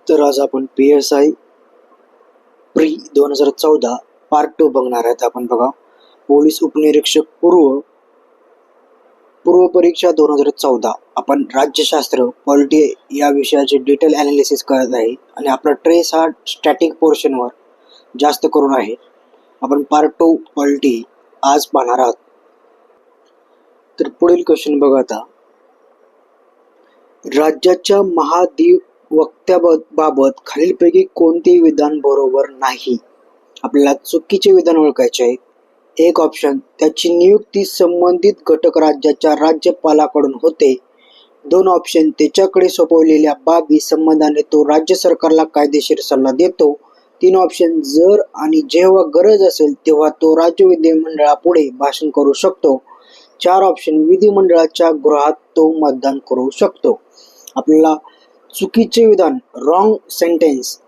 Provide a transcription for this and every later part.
तर आज आपण PSI प्री 2014 पार्ट 2 बघणार आहेत. आपण बघा, पोलीस उपनिरीक्षक पूर्व परीक्षा 2014. आपण राज्यशास्त्र पॉलिटी या विषयाचे डिटेल ॲनालिसिस करत आहे आणि आपला ट्रेस हा स्टॅटिक पोर्शनवर जास्त करून आहे. आपण पार्ट 2 पॉलिटी आज पाहणार आहोत. तर पुढील क्वेश्चन बघा. आता राज्याच्या महाधिवक्त्याबाबत खालीलपैकी कोणते विधान बरोबर नाही? आपल्याला चुकीचे विधान ओळखायचे आहे. एक ऑप्शन, त्याची नियुक्ती संबंधित घटक राज्याच्या राज्यपालाकडून होते. दोन ऑप्शन, त्याच्याकडे सोपवलेल्या बाबी संबंधाने तो राज्य सरकारला कायदेशीर सल्ला देतो. तीन ऑप्शन, जर आणि जेव्हा गरज असेल तेव्हा तो राज्य विधिमंडळापुढे भाषण करू शकतो. चार ऑप्शन, विधिमंडळाच्या गृहात तो मतदान करू शकतो. आपल्याला चुकीचे विधान, रॉंग सेंटेन्स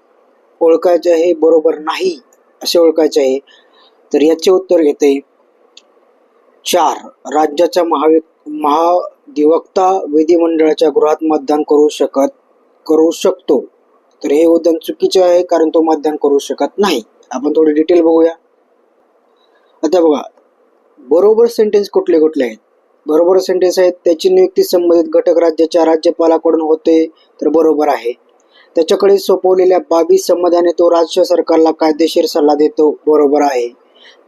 ओळखायचे आहे, बरोबर नाही असे ओळखायचे आहे. तर याचे उत्तर येते 4. राज्याचा महाधिवक्ता विधिमंडळाच्या गृहात मतदान करू शकतो. तर हे विधान चुकीचे आहे, कारण तो मतदान करू शकत नाही. आपण थोडी डिटेल बघूया. आता बघा, बरोबर सेंटेन्स कुठले कुठले आहेत? बरोबर सेंटेन्स आहेत, त्याची नियुक्ती संबंधित घटक राज्याच्या राज्यपालाकडून होते, तर बरोबर आहे. त्याच्याकडे सोपवलेल्या बाबी संबंधाने तो राज्य सरकारला कायदेशीर सल्ला देतो, बरोबर आहे.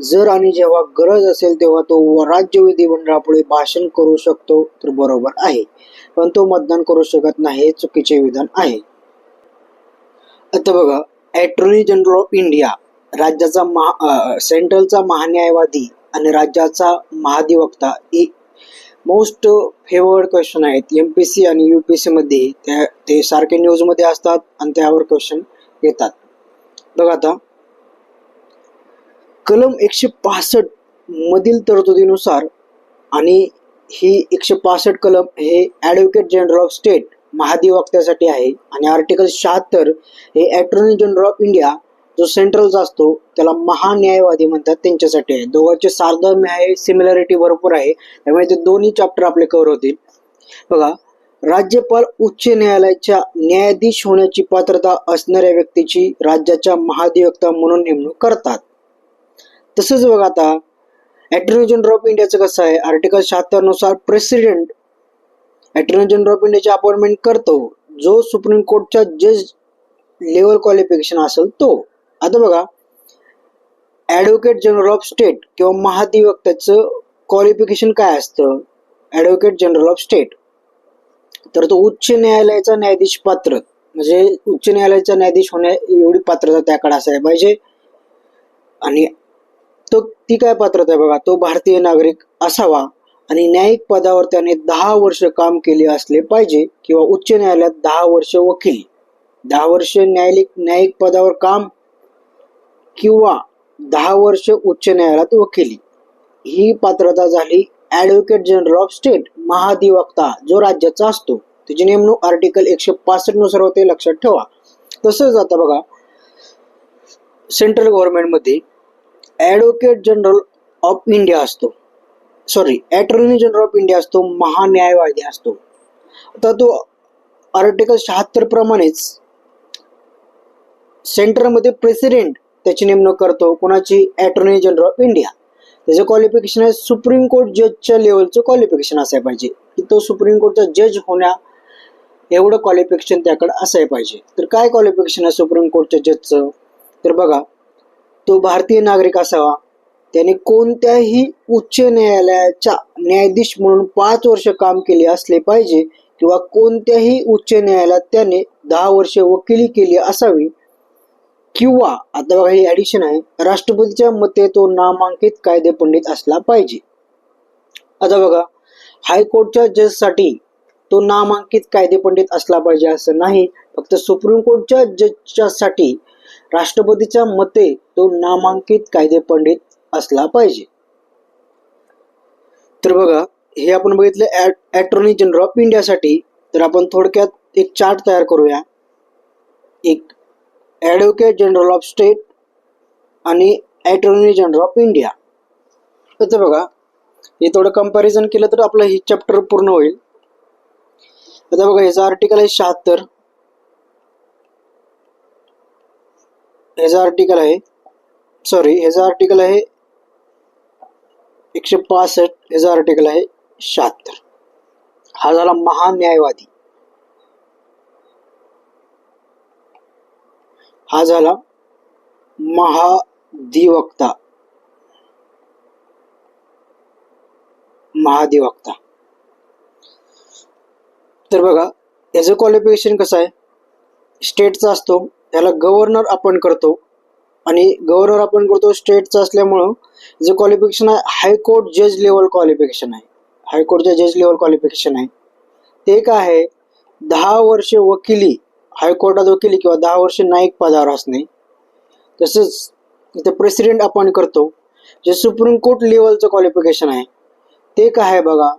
जर आणि जेव्हा गरज असेल तेव्हा तो राज्य विधिमंडळापुढे भाषण करू शकतो, तर बरोबर आहे. पण तो मतदान करू शकत नाही, हे चुकीचे विधान आहे. आता बघा, अटॉर्नी जनरल ऑफ इंडिया राज्याचा सेंट्रलचा महान्यायवादी आणि राज्याचा महाधिवक्ता मोस्ट फेवर्ड क्वेश्चन आहेत. MPSC आणि UPSC मध्ये ते सारखे न्यूज मध्ये असतात आणि त्यावर क्वेश्चन येतात. बघा, आता कलम 165 मधील तरतुदीनुसार, आणि ही 165 कलम हे ॲडव्होकेट जनरल ऑफ स्टेट महाधिवक्त्यासाठी आहे, आणि आर्टिकल 76 हे अटॉर्नी जनरल ऑफ इंडिया जो सेंट्रलचा असतो त्याला महान्यायवादी म्हणतात, त्यांच्यासाठी आहे. दोघांचे सारधर्म्य आहे, सिमिलॅरिटी भरपूर आहे, त्यामुळे ते दोन्ही चॅप्टर आपले कव्हर होतील. बघा, राज्यपाल उच्च न्यायालयाच्या न्यायाधीश होण्याची पात्रता असणाऱ्या व्यक्तीची राज्याच्या महाधिवक्ता म्हणून नेमणूक करतात. तसंच बघा, आता अटॉर्नी जनरल ऑफ इंडियाचं कसं आहे, आर्टिकल 76 नुसार प्रेसिडेंट अटॉर्नी जनरल ऑफ इंडियाची अपॉइंटमेंट करतो, जो सुप्रीम कोर्टच्या जज लेवल क्वालिफिकेशन असेल तो. आता बघा, ॲडव्होकेट जनरल ऑफ स्टेट किंवा महाधिवक्त्याचं क्वालिफिकेशन काय असतं? ॲडव्होकेट जनरल ऑफ स्टेट, तर तो उच्च न्यायालयाचा न्यायाधीश पात्र, म्हणजे उच्च न्यायालयाचा न्यायाधीश होण्या एवढी पात्रता त्याकडे असायला पाहिजे. आणि ती काय पात्रता आहे बघा, तो भारतीय नागरिक असावा आणि न्यायिक पदावर त्याने 10 वर्ष काम केले असले पाहिजे, किंवा उच्च न्यायालयात 10 वर्ष वकील, 10 वर्ष न्यायिक पदावर काम, किंवा 10 वर्ष उच्च न्यायालयात वकिली. ही पात्रता झाली ॲडव्होकेट जनरल ऑफ स्टेट, महाधिवक्ता जो राज्याचा असतो. त्याची नेमणूक आर्टिकल 165 नुसार होते, लक्षात ठेवा. तसंच आता बघा, सेंट्रल गव्हर्नमेंटमध्ये ॲडव्होकेट जनरल ऑफ इंडिया असतो, अटॉर्नी जनरल ऑफ इंडिया असतो, महान्यायवादी असतो. आता तो आर्टिकल 76 प्रमाणेच सेंटरमध्ये प्रेसिडेंट त्याची नेमणूक करतो. कोणाची? Attorney general of India. त्याचं क्वालिफिकेशन आहे सुप्रीम कोर्ट जजच्या लेवलचं क्वालिफिकेशन असायला पाहिजे, की तो सुप्रीम कोर्टचा जज होण्या एवढं क्वालिफिकेशन त्याकडे असायला पाहिजे. तर काय क्वालिफिकेशन आहे सुप्रीम कोर्टच्या जजचं? तर बघा, तो भारतीय नागरिक असावा, त्याने कोणत्याही उच्च न्यायालयाचा न्यायाधीश म्हणून 5 वर्ष काम केले असले पाहिजे, किंवा कोणत्याही उच्च न्यायालयात त्याने 10 वर्ष वकिली केली असावी, किंवा आता बघा, हे ॲडिशन आहे, राष्ट्रपतीच्या मते तो नामांकित कायदेपंडित असला पाहिजे. आता बघा, हायकोर्टच्या जजसाठी तो नामांकित कायदेपंडित असला पाहिजे असं नाही, फक्त सुप्रीम कोर्टच्या जजच्यासाठी राष्ट्रपतीच्या मते तो नामांकित कायदेपंडित असला पाहिजे. तर बघा, हे आपण बघितलं अटॉर्नी जनरल ऑफ इंडियासाठी. तर आपण थोडक्यात एक चार्ट तयार करूया. एक ॲडव्होकेट जनरल ऑफ स्टेट आणि अटॉर्नी जनरल ऑफ इंडिया. तर बघा, हे थोडं कंपॅरिझन केलं तर आपलं हे चॅप्टर पूर्ण होईल. आता बघा, याचा आर्टिकल आहे 76, ह्याचं आर्टिकल आहे, ह्याचं आर्टिकल आहे 165, ह्याचं आर्टिकल आहे 76. हा झाला महान्यायवादी, हा झाला महाधिवक्ता. तर बघा याचं क्वालिफिकेशन कसं आहे, स्टेटचा असतो, याला गव्हर्नर अपॉइंट करतो, आणि गव्हर्नर अपॉइंट करतो स्टेटचा असल्यामुळं जे क्वालिफिकेशन आहे हायकोर्ट जज लेवल क्वालिफिकेशन आहे, हायकोर्टच्या जज लेवल क्वालिफिकेशन आहे. ते काय आहे, 10 वर्षे वकिली, हायकोर्टात वकिली किंवा 10 वर्षे न्यायिक पदावर असणे. तसंच इथे प्रेसिडेंट अपॉइंट करतो, जे सुप्रीम कोर्ट लेवलचं क्वालिफिकेशन आहे. ते काय आहे बघा,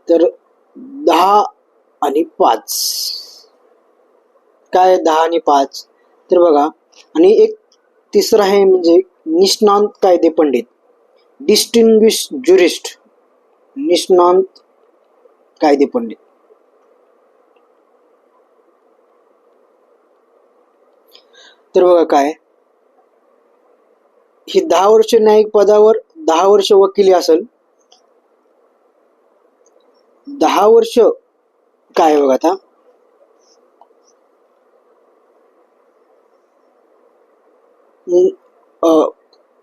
तर 10 आणि 5. काय 10 आणि 5, तर बघा, आणि एक तिसरं आहे म्हणजे निष्णात कायदे पंडित, डिस्टिंग्विश ज्युरिस्ट, निष्णात कायदे पंडित. तर बघा काय, ही 10 वर्ष न्यायिक पदावर, 10 वर्ष वकिली असेल, 10 वर्ष काय बघा आता,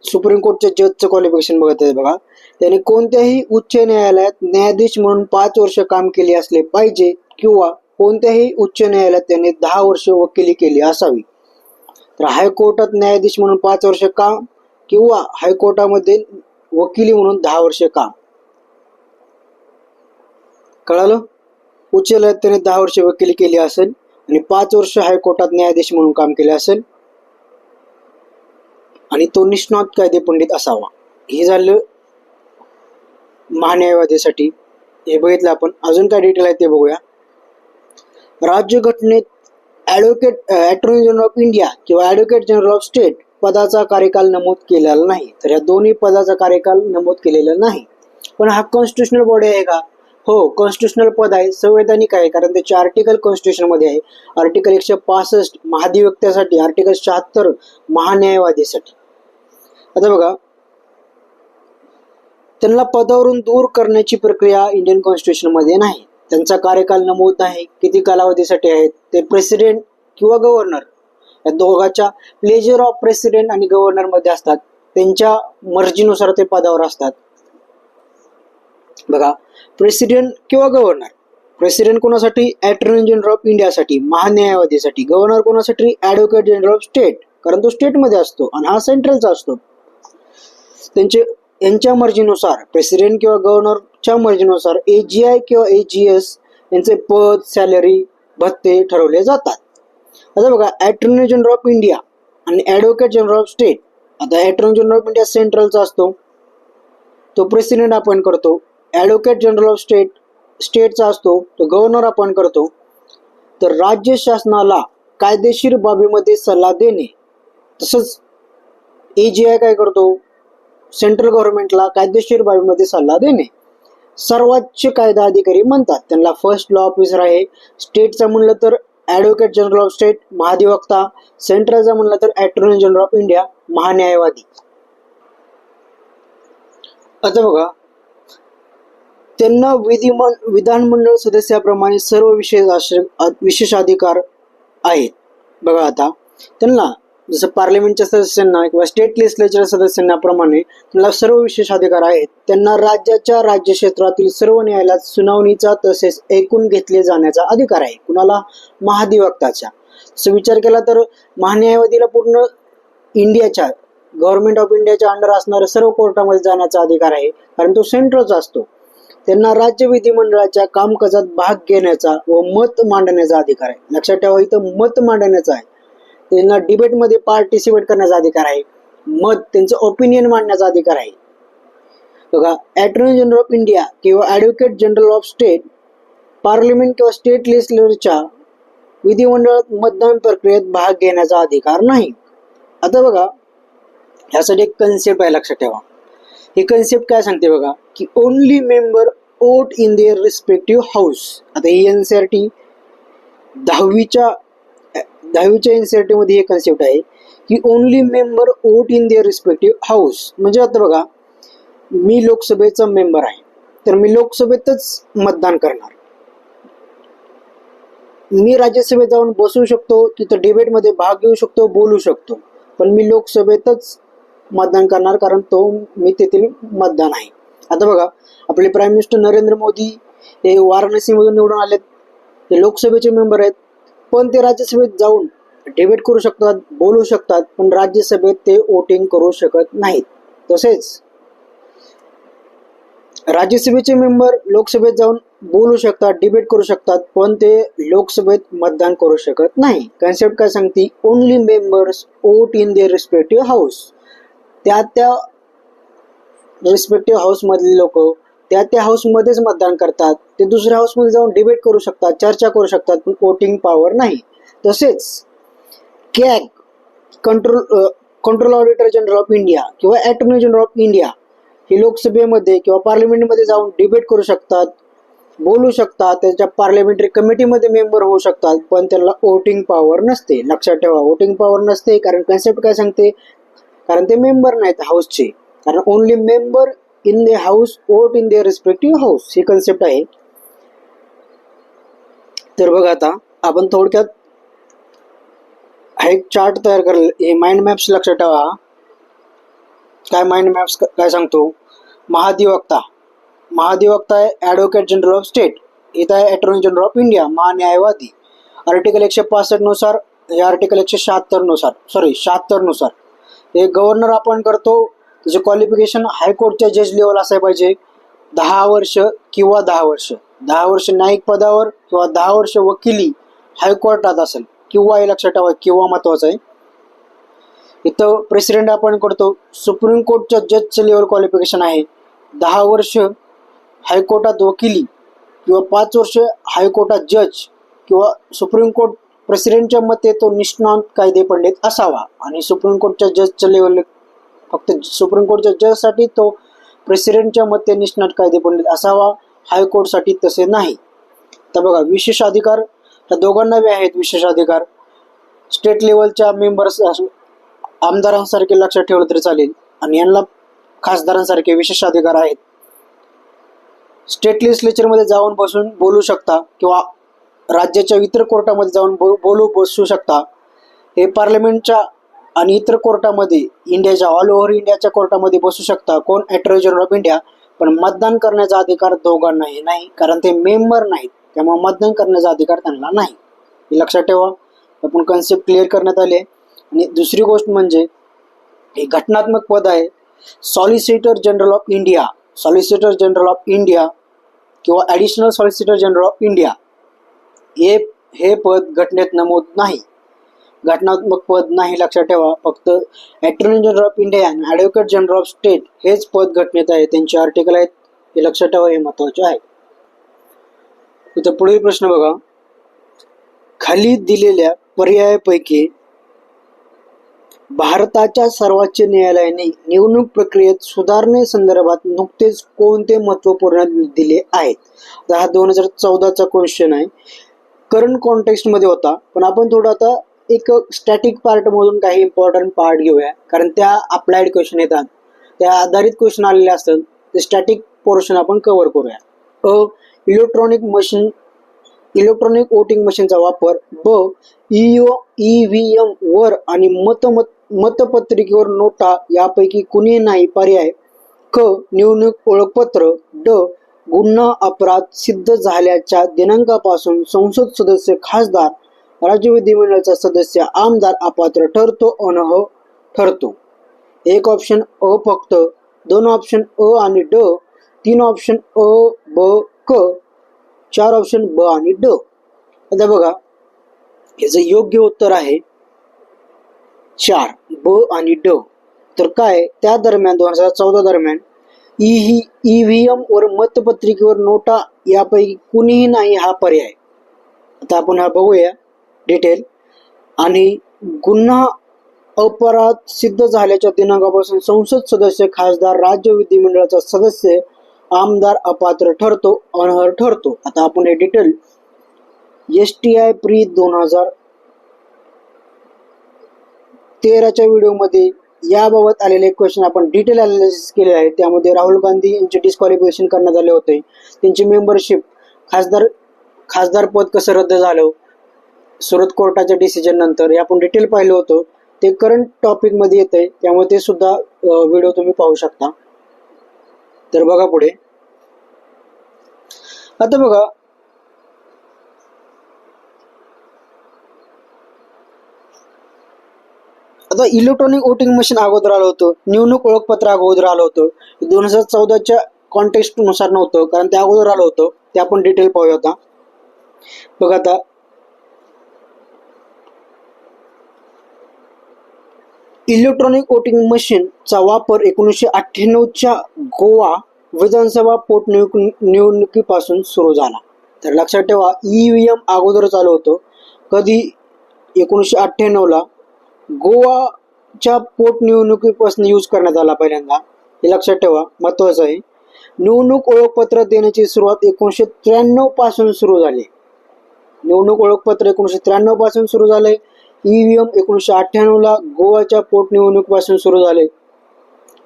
सुप्रीम कोर्टच्या जजचं क्वालिफिकेशन बघत आहे बघा, त्याने कोणत्याही उच्च न्यायालयात न्यायाधीश म्हणून 5 वर्ष काम केले असले पाहिजे, किंवा कोणत्याही उच्च न्यायालयात त्याने 10 वर्ष वकिली केली असावी. तर हायकोर्टात न्यायाधीश म्हणून 5 वर्ष काम, किंवा हायकोर्टामध्ये वकिली म्हणून 10 वर्ष काम. कळालं, उच्च न्यायालयात त्याने 10 वर्ष वकिली केली असेल आणि 5 वर्ष हायकोर्टात न्यायाधीश म्हणून काम केले असेल, आणि तो निष्णात कायदे पंडित असावा. हे झालं महान्यायवादीसाठी, हे बघितलं आपण. अजून काय डिटेल आहे ते बघूया. राज्यघटनेत अटॉर्नी जनरल ऑफ इंडिया किंवा ॲडव्होकेट जनरल ऑफ स्टेट पदाचा कार्यकाल नमूद केलेला नाही. तर या दोन्ही पदाचा कार्यकाल नमूद केलेला नाही. पण हा कॉन्स्टिट्युशनल बॉडी आहे का? हो, कॉन्स्टिट्युशनल पद आहे, संवैधानिक आहे, कारण त्याचे आर्टिकल कॉन्स्टिट्यूशन मध्ये आहे. आर्टिकल 165 महाधिवक्त्यासाठी, आर्टिकल 76 महान्यायवादीसाठी. आता बघा, त्यांना पदावरून दूर करण्याची प्रक्रिया इंडियन कॉन्स्टिट्यूशन मध्ये नाही. त्यांचा कार्यकाल नमूद नाही, किती कालावधीसाठी आहेत ते प्रेसिडेंट किंवा गव्हर्नर या दोघांच्या प्लेजर ऑफ प्रेसिडेंट आणि गव्हर्नर मध्ये असतात. त्यांच्या मर्जीनुसार ते पदावर असतात. बघा, प्रेसिडेंट किंवा गव्हर्नर, प्रेसिडेंट कोणासाठी? अटॉर्नी जनरल ऑफ इंडियासाठी, महान्यायवादीसाठी. गव्हर्नर कोणासाठी? ॲडव्होकेट जनरल ऑफ स्टेट, कारण तो स्टेटमध्ये असतो आणि हा सेंट्रलचा असतो. यांच्या मर्जीनुसार, प्रेसिडेंट किंवा गव्हर्नरच्या मर्जीनुसार AGI किंवा AGS यांचे पद, सॅलरी, भत्ते ठरवले जातात. आता बघा, अटॉर्नी जनरल ऑफ इंडिया आणि ॲडव्होकेट जनरल ऑफ स्टेट. आता अटॉर्नी जनरल ऑफ इंडिया सेंट्रलचा असतो, तो प्रेसिडेंट अपॉइंट करतो. ॲडव्होकेट जनरल ऑफ स्टेट स्टेटचा असतो, तो गव्हर्नर अपॉइंट करतो. तर राज्य शासनाला कायदेशीर बाबीमध्ये सल्ला देणे, तसंच AGI काय करतो? सेंट्रल गव्हर्नमेंटला कायदेशीर बाबीमध्ये सल्ला देणे. सर्वोच्च कायदा अधिकारी म्हणतात त्यांना, फर्स्ट लॉ ऑफिसर आहे. स्टेटचा म्हणलं तर ॲडव्होकेट जनरल ऑफ स्टेट, महाधिवक्ता. सेंट्रलचा म्हणलं तर अटॉर्नी जनरल ऑफ इंडिया, महान्यायवादी. आता बघा, त्यांना विधानमंडळ सदस्याप्रमाणे सर्व विशेष अधिकार आहेत. बघा, आता त्यांना जसं पार्लिमेंटच्या सदस्यांना किंवा स्टेट लेजिस्लेचर सदस्यांप्रमाणे त्यांना सर्व विशेष अधिकार आहेत. त्यांना राज्याच्या राज्यक्षेत्रातील सर्व न्यायालयात सुनावणीचा तसेच ऐकून घेतले जाण्याचा अधिकार आहे. कुणाला? महाधिवक्ताच्या. तसं विचार केला तर महान्यायवादीला पूर्ण इंडियाच्या, गव्हर्नमेंट ऑफ इंडियाच्या अंडर असणाऱ्या सर्व कोर्टामध्ये जाण्याचा अधिकार आहे, कारण तो सेंट्रलचा असतो. त्यांना राज्य विधिमंडळाच्या कामकाजात भाग घेण्याचा व मत मांडण्याचा अधिकार आहे. लक्षात ठेवा, इथं मत मांडण्याचा आहे. त्यांना डिबेटमध्ये पार्टिसिपेट करण्याचा अधिकार आहे. मत, त्यांचं ओपिनियन मांडण्याचा अधिकार आहे. बघा, अटॉर्नी जनरल ऑफ इंडिया किंवा advocate general of state parliament किंवा स्टेट लेजिस्लेचरच्या विधिमंडळात मतदान प्रक्रियेत भाग घेण्याचा अधिकार नाही. आता बघा, ह्यासाठी एक कन्सेप्ट आहे, लक्षात ठेवा. ही कन्सेप्ट काय सांगते बघा, की only member vote in their respective house. आता ही NCERT 10वीच्या NCERT मध्ये हे कन्सेप्ट आहे की only member vote in their respective house. म्हणजे आता बघा, मी लोकसभेचा मेंबर आहे, तर मी लोकसभेतच मतदान करणार. मी राज्यसभेत जाऊन बसू शकतो, तिथं डिबेटमध्ये भाग घेऊ शकतो, बोलू शकतो, पण मी लोकसभेतच मतदान करणार, कारण तो मी तेथील मतदान आहे. आता बघा, आपले प्राईम मिनिस्टर नरेंद्र मोदी हे वाराणसीमधून निवडून आलेत, ते लोकसभेचे मेंबर आहेत, पण ते राज्यसभेत जाऊन डिबेट करू शकतात, बोलू शकतात, पण राज्यसभेत ते वोटिंग करू शकत नाहीत. तसेच राज्यसभेचे मेंबर लोकसभेत जाऊन बोलू शकतात, डिबेट करू शकतात, पण ते लोकसभेत मतदान करू शकत नाही. कन्सेप्ट काय सांगते? Only members vote in their respective house. त्या रिस्पेक्टिव्ह हाऊस मधले लोक त्या हाऊसमध्येच मतदान करतात. ते दुसऱ्या हाऊसमध्ये जाऊन डिबेट करू शकतात, चर्चा करू शकतात, पण वोटिंग पॉवर नाही. तसेच CAG control auditor general of India किंवा अटॉर्नी जनरल ऑफ इंडिया हे लोकसभेमध्ये किंवा पार्लमेंटमध्ये जाऊन डिबेट करू शकतात, बोलू शकतात, त्यांच्या पार्लमेंटरी कमिटीमध्ये मेंबर होऊ शकतात, पण त्यांना वोटिंग पॉवर नसते. लक्षात ठेवा, वोटिंग पॉवर नसते. कारण कन्सेप्ट काय सांगते? कारण ते मेंबर नाहीत हाऊसचे. कारण only member in the house vote in their respective house he concept आहे. तर बघा, आता आपण थोडक्यात हा एक चार्ट तयार करेल. हे माइंड मॅप्स लक्षात ठेवा. काय माइंड मॅप्स काय सांगतो? महाधिवक्ता आहे ॲडव्होकेट जनरल ऑफ स्टेट, इथं आहे अटॉर्नी जनरल ऑफ इंडिया, महान्यायवादी. आर्टिकल 165 नुसार, हे आर्टिकल 176 नुसार हे गव्हर्नर अपॉइंट करतो. त्याचे क्वालिफिकेशन हायकोर्टच्या जज लेवल असायला पाहिजे, 10 वर्ष किंवा 10 वर्ष, 10 वर्ष न्यायिक पदावर किंवा 10 वर्ष वकिली हायकोर्टात असेल, किंवा हे लक्षात ठेवा, किंवा महत्वाचं आहे. इथं प्रेसिडेंट अपॉइंट करतो. सुप्रीम कोर्टच्या जजचं लेवल क्वालिफिकेशन आहे 10 वर्ष हायकोर्टात वकिली किंवा 5 वर्ष हायकोर्टात जज, किंवा सुप्रीम कोर्ट प्रेसिडेंटच्या मते तो निष्णात कायदे पंडित असावा. आणि सुप्रीम कोर्टच्या जजच्या लेवल, फक्त सुप्रीम कोर्टच्या जजसाठी तो प्रेसिडेंटच्या मते निष्णात कायदे पंडित असावा, हायकोर्टसाठी तसे नाही. तर बघा, विशेष अधिकार या दोघांना बी आहेत. विशेष अधिकार स्टेट लेवलच्या मेंबर्स आमदारांसारखे लक्षात ठेवलं तरी चालेल, आणि यांना खासदारांसारखे विशेष अधिकार आहेत. स्टेट लेजिस्लेचरमध्ये जाऊन बसून बोलू शकता, किंवा राज्याच्या इतर कोर्टामध्ये जाऊन बसू शकता. हे पार्लमेंटच्या आणि इतर कोर्टामध्ये, इंडियाच्या ऑल ओव्हर इंडियाच्या कोर्टामध्ये बसू शकता. कोण? Attorney general of India. पण मतदान करण्याचा अधिकार दोघांनाही नाही, कारण ते मेंबर नाहीत, त्यामुळे मतदान करण्याचा अधिकार त्यांना नाही. हे लक्षात ठेवा. आपण कन्सेप्ट क्लिअर करण्यात आले. आणि दुसरी गोष्ट म्हणजे हे घटनात्मक पद आहे solicitor general of India. Solicitor general of India किंवा additional solicitor general of India हे पद घटनेत नमूद नाही, घटनात्मक पद नाही. लक्षात ठेवा. फक्त अटॉर्नी जनरल ऑफ इंडिया आणि ॲडव्होकेट जनरल ऑफ स्टेट हेच पद घटनेत आहे, त्यांचे आर्टिकल आहेत. हे लक्षात ठेवा, हे महत्वाचे आहे. इथं पुढील प्रश्न बघा. खाली दिलेल्या पर्यायापैकी भारताच्या सर्वोच्च न्यायालयाने निवडणूक प्रक्रियेत सुधारणेसंदर्भात नुकतेच कोणते महत्त्वपूर्ण दिले आहेत? हा 2014चा क्वेश्चन आहे. करंट कॉन्टेक्स्टमध्ये होता, पण आपण थोडं आता एक स्टॅटिक पार्टमधून काही इम्पॉर्टंट पार्ट घेऊया, कारण त्या अप्लाइड क्वेश्चन येतात, त्या आधारित क्वेश्चन आलेले असतात. ते स्टॅटिक पोर्शन आपण कव्हर करूया. इलेक्ट्रॉनिक वोटिंग मशीनचा वापर. ब. EVM वर आणि मतपत्रिकेवर नोटा यापैकी कुणी नाही. पर्याय क. निवडणूक ओळखपत्र. ड. गुन्हा अपराध सिद्ध झाल्याच्या दिनांकापासून संसद सदस्य, खासदार, राज्य विधिमंडळाचा सदस्य, आमदार अपात्र ठरतो, अनर्ह ठरतो. एक ऑप्शन अ फक्त, 2 ऑप्शन अ आणि ड, 3 ऑप्शन अ, ब, क, 4 ऑप्शन ब आणि ड. आता बघा, याचं योग्य उत्तर आहे 4, ब आणि ड. तर काय, त्या दरम्यान 2014 दरम्यान EVM वर मतपत्रिकेवर नोटा यापैकी कुणीही नाही हा पर्याय. आता आपण हा बघूया डिटेल. आणि गुन्हा अपराध सिद्ध झाल्याच्या दिनांकापासून संसद सदस्य, खासदार, राज्य विधिमंडळाचा सदस्य, आमदार अपात्र ठरतो, अनर्ह ठरतो. आता आपण हे डिटेल STI प्री 2013च्या व्हिडिओमध्ये याबाबत आलेले क्वेश्चन आपण डिटेल अनालिसिस केले आहे. त्यामध्ये राहुल गांधी यांचे डिस्क्वालिफिकेशन करण्यात आले होते, त्यांची मेंबरशिप, खासदार पद कसं रद्द झालं सुरत कोर्टाच्या डिसिजन नंतर, हे आपण डिटेल पाहिलं होतं. ते करंट टॉपिक मध्ये येत आहे, त्यामुळे ते सुद्धा व्हिडिओ तुम्ही पाहू शकता. तर बघा पुढे. आता बघा, आता इलेक्ट्रॉनिक वोटिंग मशीन अगोदर आलं होतं, निवडणूक ओळखपत्र अगोदर आलं होतं. 2014च्या कॉन्टेक्स्ट नुसार नव्हतं, कारण ते अगोदर आलं होतं. ते आपण डिटेल पाहूया आता. बघा आता, इलेक्ट्रॉनिक वोटिंग मशीनचा वापर 1998च्या गोवा विधानसभा पोटनिवडणुकीपासून सुरू झाला. तर लक्षात ठेवा, ईव्हीएम अगोदर चालू होतं. कधी? 1998ला गोवाच्या पोटनिवडणुकीपासून यूज करण्यात आला पहिल्यांदा. हे लक्षात ठेवा, महत्वाचं आहे. निवडणूक ओळखपत्र देण्याची सुरुवात 1993 पासून सुरू झाली. निवडणूक ओळखपत्र 1993 पासून सुरू झाले. ईव्हीएम 1998ला गोवाच्या पोटनिवडणुकीपासून सुरू झाले.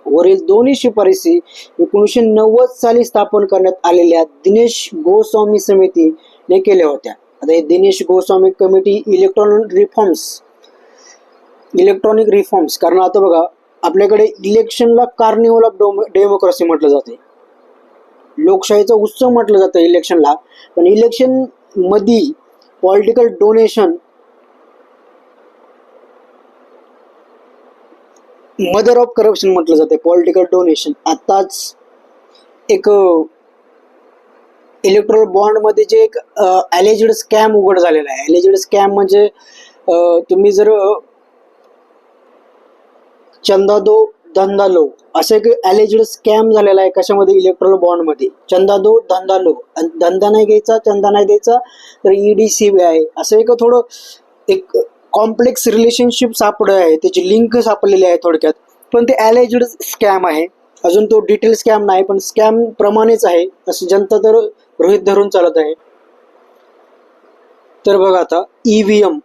वरील दोन्ही शिफारसी 1990 साली स्थापन करण्यात आलेल्या दिनेश गोस्वामी समितीने केल्या होत्या. आता हे Dinesh Goswami committee electronic reforms, कारण आता बघा, आपल्याकडे इलेक्शनला कार्निवल ऑफ डेमोक्रेसी म्हटलं जाते, लोकशाहीचा उत्सव म्हटलं जातं इलेक्शनला. पण इलेक्शन मध्ये political donation mother of corruption म्हटलं जाते. पॉलिटिकल डोनेशन आताच एक इलेक्ट्रॉल बॉन्ड मध्ये जे एक अलेज्ड स्कॅम उघड झालेला आहे. अलेज्ड स्कॅम म्हणजे तुम्ही जर चंदा दो धंदा लो असं एक अलेज्ड स्कॅम झालेला आहे. कशामध्ये? इलेक्ट्रॉल बॉन्ड मध्ये. चंदा दो धंदा लो, धंदा नाही घ्यायचा, चंदा नाही द्यायचा, तर ईडी सीबीआय असं एक थोडं एक कॉम्प्लेक्स रिलेशनशिप सापडे आहे, त्याची लिंक सापडलेली आहे थोडक्यात. पण ते अलेज्ड स्कॅम आहे, अजून तो डिटेल स्कॅम नाही, पण स्कॅम प्रमाणेच आहे असं जनता तर गृहीत धरून चालत आहे. तर बघा आता, EVM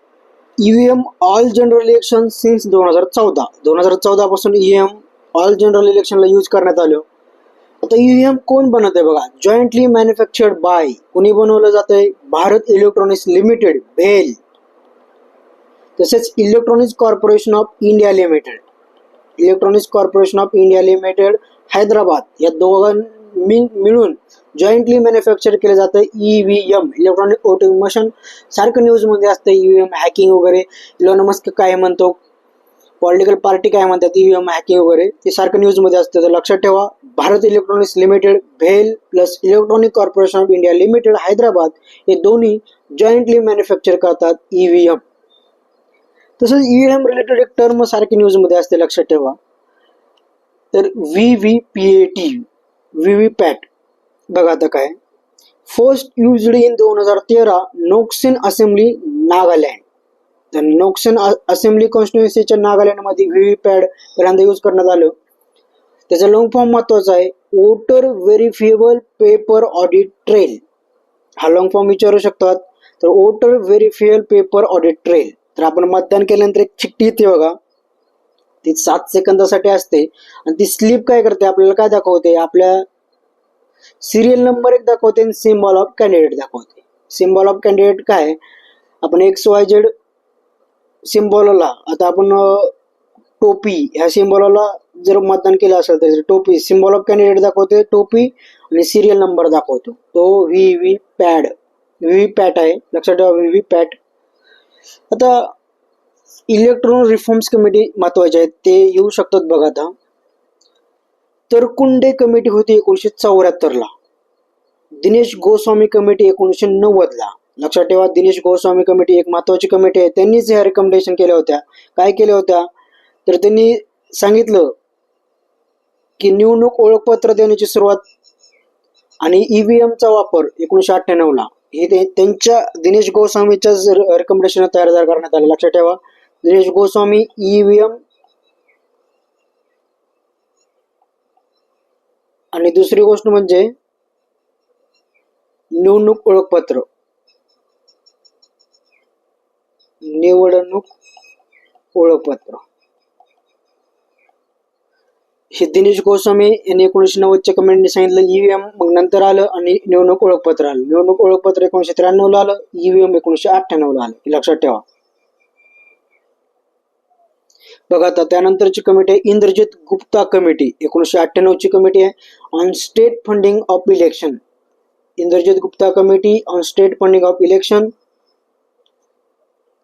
all general election since 2014 पासून ईव्हीएम ऑल जनरल इलेक्शनला यूज करण्यात आलं. आता ईव्हीएम कोण बनवत आहे बघा? जॉईंटली मॅन्युफॅक्चर्ड बाय, कोणी बनवलं जात आहे? भारत इलेक्ट्रॉनिक्स लिमिटेड, भेल, तसेच electronics corporation of India limited Hyderabad, या दोघांनी मिळून जॉईंटली मॅन्युफॅक्चर केलं जातं ईव्हीएम, इलेक्ट्रॉनिक वोटिंग मशीन. सारखं न्यूज मध्ये असतं ईव्हीएम हॅकिंग वगैरे. इलॉन मस्क काय म्हणतो, पॉलिटिकल पार्टी काय म्हणतात, ईव्हीएम हॅकिंग वगैरे, ते सारखं न्यूज मध्ये असतं. तर लक्षात ठेवा, Bharat electronics limited BEL plus electronic corporation of India limited Hyderabad, हे दोन्ही जॉईंटली मॅन्युफॅक्चर करतात ईव्हीएम. तसंच ईव्हीएम रिलेटेड एक टर्म सारखी न्यूज मध्ये असते, लक्षात ठेवा. तर व्हीव्हीपॅट बघा आता काय. First used in 2013 Noksen assembly Nagaland. तर नोक्सेन असेंब्ली कॉन्स्टिट्युन्सीच्या नागालँडमध्ये व्हीव्हीपॅट पहिल्यांदा यूज करण्यात आलं. त्याचा लॉंग फॉर्म महत्वाचा आहे, वोटर व्हेरिफिएबल पेपर ऑडिट ट्रेल. हा लॉंग फॉर्म विचारू शकतात. तर वोटर व्हेरिफिएबल पेपर ऑडिट ट्रेल. तर आपण मतदान केल्यानंतर एक चिठ्ठी येते बघा, ती 7 सेकंदासाठी असते, आणि ती स्लिप काय करते, आपल्याला काय दाखवते? आपल्या सिरियल नंबर एक दाखवते आणि सिम्बॉल ऑफ कॅन्डिडेट दाखवते. सिम्बॉल ऑफ कॅन्डिडेट काय? आपण XYZ सिम्बॉलला, आता आपण टोपी ह्या सिम्बॉलला जर मतदान केलं असेल तर टोपी सिम्बॉल ऑफ कॅन्डिडेट दाखवते, टोपी, आणि सिरियल नंबर दाखवतो. तो व्हीव्हीपॅट आहे, लक्षात ठेवा, व्हीव्हीपॅट. आता इलेक्ट्रॉनिक रिफॉर्म्स कमिटी महत्वाचे आहेत, ते येऊ शकतात बघा. आता तरकुंडे कमिटी होती 1974ला. दिनेश गोस्वामी कमिटी 1990ला. लक्षात ठेवा, दिनेश गोस्वामी कमिटी एक महत्वाची कमिटी आहे. त्यांनीच ह्या रिकमेंडेशन केल्या होत्या. काय केल्या होत्या? तर त्यांनी सांगितलं की निवडणूक ओळखपत्र देण्याची सुरुवात आणि ईव्हीएमचा वापर 1998ला हे त्यांच्या दिनेश गोस्वामीच्या रिकमेंडेशन तयार करण्यात आले. लक्षात ठेवा, दिनेश गोस्वामी, ईव्हीएम, आणि दुसरी गोष्ट म्हणजे निवडणूक ओळखपत्र. हे दिनेश गोस्वामी यांनी 1990च्या कमेंटने सांगितलं ईव्हीएम, मग नंतर आलं आणि निवडणूक ओळखपत्र आलं. निवडणूक ओळखपत्र 1993 ला आलं, ईव्हीएम 1998 ला आलं, हे लक्षात ठेवा. बघा आता त्यानंतरची कमिटी आहे इंद्रजित गुप्ता कमिटी, 1998 ची कमिटी आहे on state funding of election. Indrajit Gupta committee on state funding of election,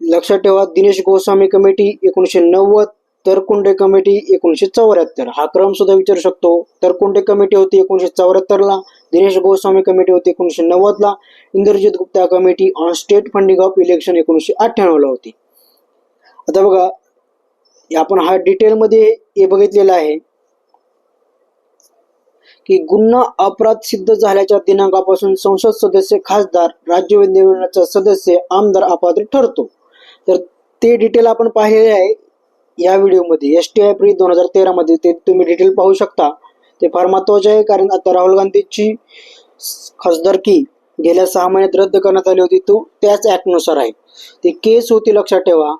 लक्षात ठेवा. Dinesh Goswami committee 1990, Tarkunde committee 1974. हा क्रम सुद्धा विचारू शकतो. तरकुंडे कमिटी होती 1974 ला, दिनेश गोस्वामी कमिटी होती 1990 ला, Indrajit Gupta committee on state funding of election 1998 ला होती. आता बघा आपण हा डिटेलमध्ये हे बघितलेला आहे की गुन्हा अपराध सिद्ध झाल्याच्या दिनांकापासून संसद सदस्य, खासदार, राज्य विधिमंडळाचा सदस्य, आमदार अपात्र ठरतो. तर ते डिटेल आपण पाहिलेले आहे या व्हिडिओमध्ये STI प्री 2013 मध्ये. ते तुम्ही डिटेल पाहू शकता. ते फार महत्वाचे आहे कारण आता राहुल गांधीची खासदारकी गेल्या 6 महिन्यात रद्द करण्यात आली होती. तो त्याच ऍक्टनुसार आहे. ती केस होती, लक्षात ठेवा,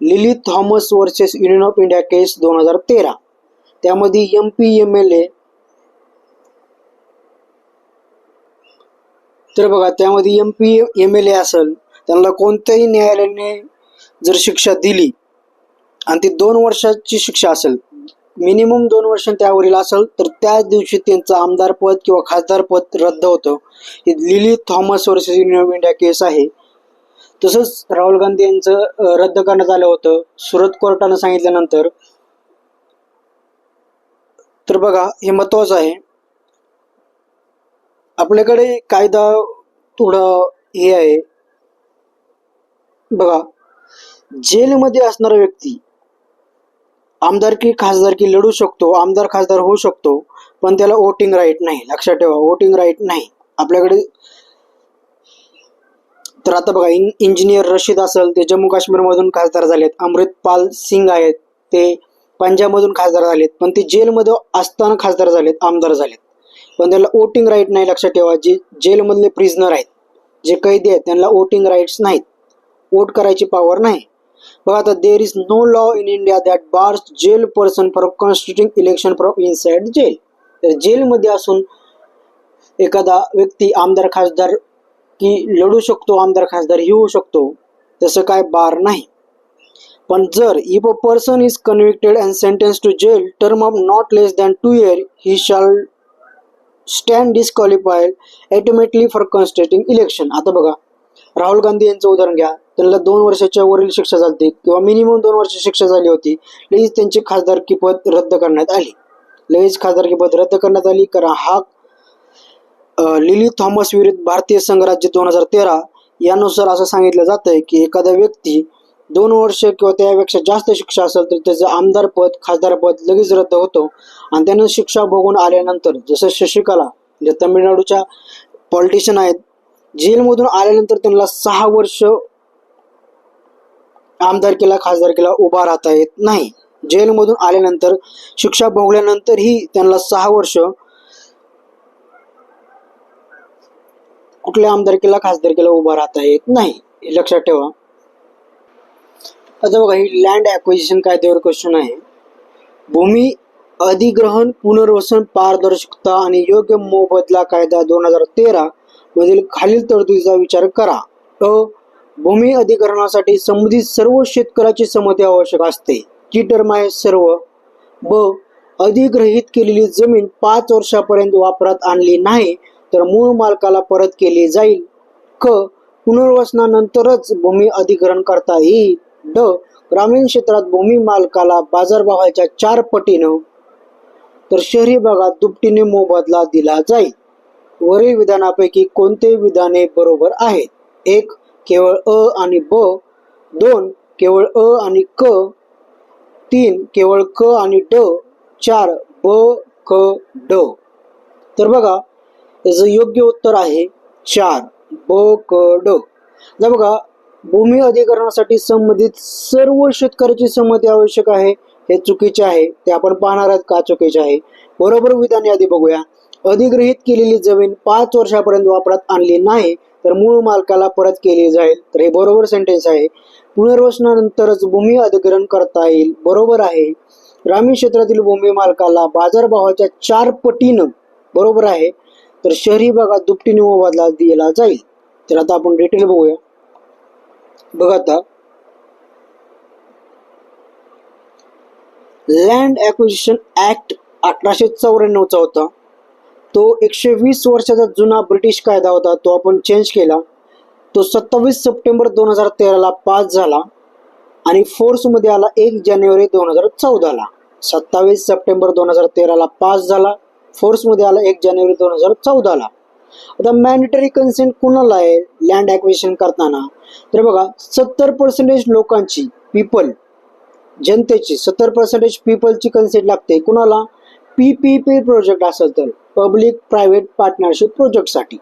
Lily Thomas versus union of India case 2013. त्यामध्ये MP MLA, तर बघा त्यामध्ये MP MLA असेल त्यांना कोणत्याही न्यायालयाने जर शिक्षा दिली आणि ती 2 वर्षाची शिक्षा असेल, मिनिमम 2 वर्ष त्यावरील असेल, तर त्याच दिवशी त्यांचं आमदार पद किंवा खासदार पद रद्द होतं. ही Lily Thomas versus union of India case आहे. तसंच राहुल गांधी यांचं रद्द करण्यात आलं होतं सुरत कोर्टानं सांगितल्यानंतर. तर बघा हे महत्वाचं आहे. आपल्याकडे कायदा थोडं हे आहे बघा, जेलमध्ये असणारा व्यक्ती आमदारकी खासदारकी लढू शकतो, आमदार खासदार होऊ शकतो, पण त्याला वोटिंग राईट नाही. लक्षात ठेवा, वोटिंग राईट नाही आपल्याकडे. तर आता बघा इंजिनियर रशीद असेल ते जम्मू काश्मीर मधून खासदार झालेत, अमृतपाल सिंग आहेत ते पंजाब मधून खासदार झालेत, पण ते जेलमध्ये असताना खासदार झालेत, आमदार झालेत, पण त्याला वोटिंग राईट नाही. लक्षात ठेवा, जे जेलमधले प्रिझनर आहेत, जे कैदी आहेत, त्यांना वोटिंग राईट्स नाहीत, वोट करायची पॉवर नाही. बघा आता there is no law in India that bars jail person from constituting election from inside jail. तर जेलमध्ये असून एखादा व्यक्ती आमदार खासदार की लढू शकतो, आमदार खासदार ही होऊ शकतो, तसं काय बार नाही. पण जर if a person is convicted and sentence to jail term of not less than 2 years he shall stand disqualified automatically for constituting election. आता बघा राहुल गांधी यांचं उदाहरण घ्या, त्यांना 2 वर्षाच्या वरील शिक्षा झाली किंवा मिनिमम 2 वर्ष शिक्षा झाली होती, लगेच त्यांची खासदारकी पद रद्द करण्यात आली. लगेच खासदारकी पद रद्द करण्यात आली कारण हा लिली थॉमस विरुद्ध भारतीय संघराज्य 2013 यानुसार असं सांगितलं जातंय की एखादा व्यक्ती 2 वर्ष किंवा त्यापेक्षा जास्त शिक्षा असेल तर त्याचं आमदार पद खासदार पद लगेच रद्द होतो. आणि त्यानं शिक्षा भोगून आल्यानंतर, जसं शशिकला जे तमिळनाडूच्या पॉलिटिशियन आहेत, जेलमधून आल्यानंतर त्यांना 6 वर्ष आमदारकीला खासदारकीला उभा राहता येत नाही. जेलमधून आल्यानंतर शिक्षा भोगल्यानंतरही त्यांना 6 वर्ष कुठल्या आमदारकीला खासदारकीला उभा राहता येत नाही, हे लक्षात ठेवा. आता बघा ही लँड ॲक्विजिशन कायद्यावर क्वेश्चन आहे. भूमी अधिग्रहण पुनर्वसन पारदर्शकता आणि योग्य मोबदला कायदा 2013 मधील खालील तरतुदीचा विचार करा. भूमी अधिग्रहणासाठी संबंधित सर्व शेतकऱ्याची संमती आवश्यक असते. ती टर्म आहे सर्व. अधिग्रहित केलेली जमीन 5 वर्षापर्यंत वापरात आणली नाही तर मूळ मालकाला परत केली जाईल. पुनर्वसनानंतरच भूमी अधिग्रहण करता येईल. ग्रामीण क्षेत्रात भूमी मालकाला बाजारभावाच्या 4 पटीनं तर शहरी भागात दुपटीने मोबदला दिला जाईल. वरील विधानापैकी कोणते विधाने बरोबर आहेत? 1. केवळ अ आणि ब. 2. केवळ अ आणि क. 3. केवळ क आणि ड. 4. ब क ड. तर बघा याचं योग्य उत्तर आहे 4. ब क ड. बघा भूमी अधिग्रहणासाठी संबंधित सर्व शेतकऱ्याची संमती आवश्यक आहे, हे चुकीचे आहे. ते आपण पाहणार आहोत का चुकीचे आहे. बरोबर विधान आधी बघूया. अधिग्रहित केलेली जमीन 5 वर्षापर्यंत वापरात आणली नाही तर मूळ मालकाला परत केली जाईल, तर हे बरोबर सेंटेन्स आहे. पुनर्वसनानंतरच भूमी अधिग्रहण करता येईल, बरोबर आहे. ग्रामीण क्षेत्रातील भूमी मालकाला बाजारभावाच्या 4 पटीनं बरोबर आहे, तर शहरी भागात दुपटीने मोबदला दिला जाईल. तर आता आपण डिटेल बघूया. बघा आता, लँड ॲक्विजिशन ऍक्ट 1894 होता. तो 120 वर्षाचा जुना ब्रिटिश कायदा होता, तो आपण चेंज केला. तो 27 सप्टेंबर 2013 पास झाला आणि फोर्समध्ये आला 1 जानेवारी 2014. 27 सप्टेंबर 2013 पास झाला, फोर्समध्ये आला 1 जानेवारी 2014. आता मॅन्डेटरी कन्सेंट कुणाला आहे लँड ॲक्विजिशन करताना? तर बघा, 70% लोकांची जनतेची 70% पीपलची कन्सेंट लागते. कुणाला? PPP प्रोजेक्ट असेल तर पब्लिक प्रायव्हेट पार्टनरशिप प्रोजेक्टसाठी.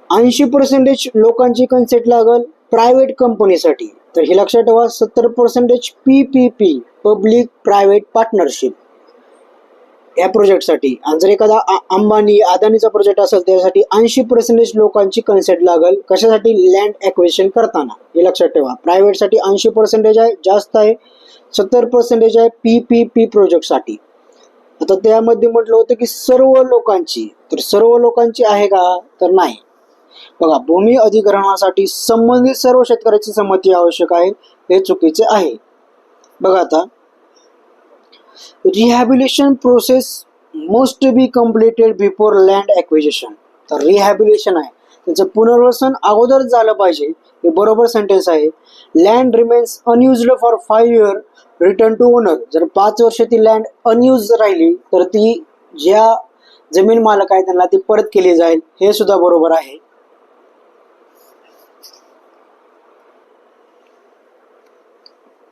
80% लोकांची कन्सेंट लागल प्रायव्हेट कंपनीसाठी. तर हे लक्षात ठेवा, 70% PPP पब्लिक प्रायव्हेट पार्टनरशिप या प्रोजेक्टसाठी. आणि जर एखादा अंबानी अदानीचा प्रोजेक्ट असेल त्यासाठी 80% लोकांची कन्सेंट लागल. कशासाठी? लँड ॲक्विजिशन करताना. हे लक्षात ठेवा, प्रायव्हेटसाठी 80% आहे, जास्त आहे. 70% आहे PPP प्रोजेक्टसाठी. आता त्यामध्ये म्हटलं होतं की सर्व लोकांची, तर सर्व लोकांची आहे का? तर नाही. बघा, भूमी अधिग्रहणासाठी संबंधित सर्व शेतकऱ्याची संमती आवश्यक आहे, हे चुकीचे आहे. बघा आता, rehabilitation process must be completed before land acquisition. तर रिहॅबिलिटेशन आहे, त्याचं पुनर्वसन अगोदर झालं पाहिजे, हे बरोबर सेंटेन्स आहे. Land remains unused for 5 years, return to owner. जर 5 वर्ष ती लँड अनयुज राहिली तर ती ज्या जमीन मालक आहे त्यांना ती परत केली जाईल, हे सुद्धा बरोबर आहे.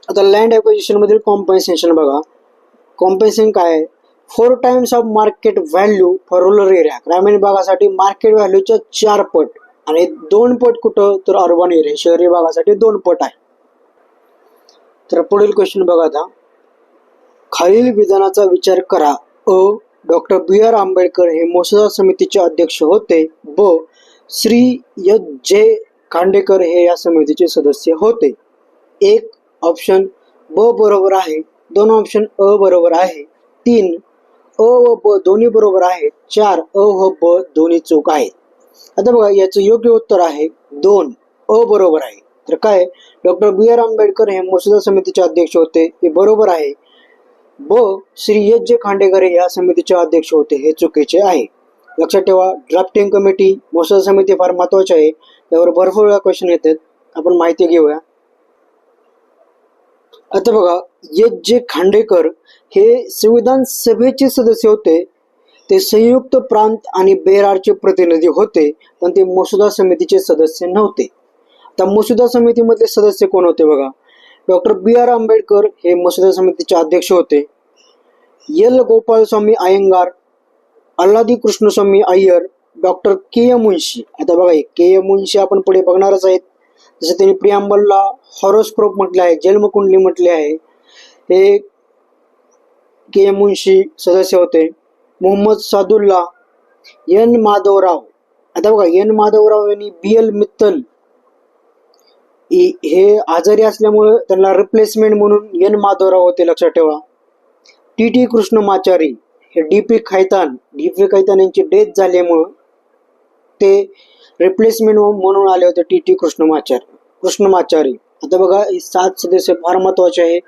आता लँड ॲक्विजिशन मधील कॉम्पेन्सेशन बघा. कॉम्पेन्सेशन काय आहे? 4 times of market value for rural area. ग्रामीण भागासाठी मार्केट व्हॅल्यूच्या 4 पट आणि 2 पट कुठं? तर अर्बन एरिया, शहरी भागासाठी 2 पट आहे. तर पुढील क्वेश्चन बघा आता, खालील विधानाचा विचार करा. अ. Doctor B.R. आंबेडकर हे मसुदा समितीचे अध्यक्ष होते. ब. श्री H.J. खांडेकर हे या समितीचे सदस्य होते. 1 ऑप्शन ब बरोबर आहे, 2 ऑप्शन अ बरोबर आहे, 3 अ व ब दोन्ही बरोबर आहे, 4 अ व ब दोन्ही चूक आहेत. आता बघा, याचं योग्य उत्तर आहे 2 अ बरोबर आहे. तर काय? Doctor B.R. आंबेडकर हे मसुदा समितीचे अध्यक्ष होते, हे बरोबर आहे. ब. श्री H.J. खांडेकर हे या समितीचे अध्यक्ष होते, हे चुकीचे आहे. लक्षात ठेवा, ड्राफ्टिंग कमिटी, मसुदा समिती फार महत्वाचे आहे, त्यावर भरपूर वेळा क्वेश्चन येतात. आपण माहिती घेऊया. आता बघा, H.J. खांडेकर हे संविधान सभेचे सदस्य होते. ते संयुक्त प्रांत आणि बेरारचे प्रतिनिधी होते, पण ते मसुदा समितीचे सदस्य नव्हते. आता मसुदा समितीमधले सदस्य कोण होते? बघा, डॉक्टर B.R. आंबेडकर हे मसुदा समितीचे अध्यक्ष होते. L. Gopalaswami Ayyangar, Alladi Krishnaswamy Iyer, doctor K.M. Munshi. आता बघा, K.M. मुन्शी आपण पुढे बघणारच आहेत. जसं त्यांनी प्रियांबलला हॉरोस्कोप म्हटले आहे, जन्मकुंडली म्हटले आहे. हे K.M. मुन्शी सदस्य होते. मोहम्मद सादुल्ला, N. माधवराव. आता बघा, N. माधवराव यांनी B.L. मित्तल हे आजारी असल्यामुळे त्यांना रिप्लेसमेंट म्हणून N. माधवराव होते, लक्षात ठेवा. T.T. कृष्णमाचारी हे D.P. खैतान यांची डेथ झाल्यामुळं ते रिप्लेसमेंट म्हणून आले होते, T.T. कृष्णमाचारी. आता बघा, 7 सदस्य फार महत्वाचे आहे.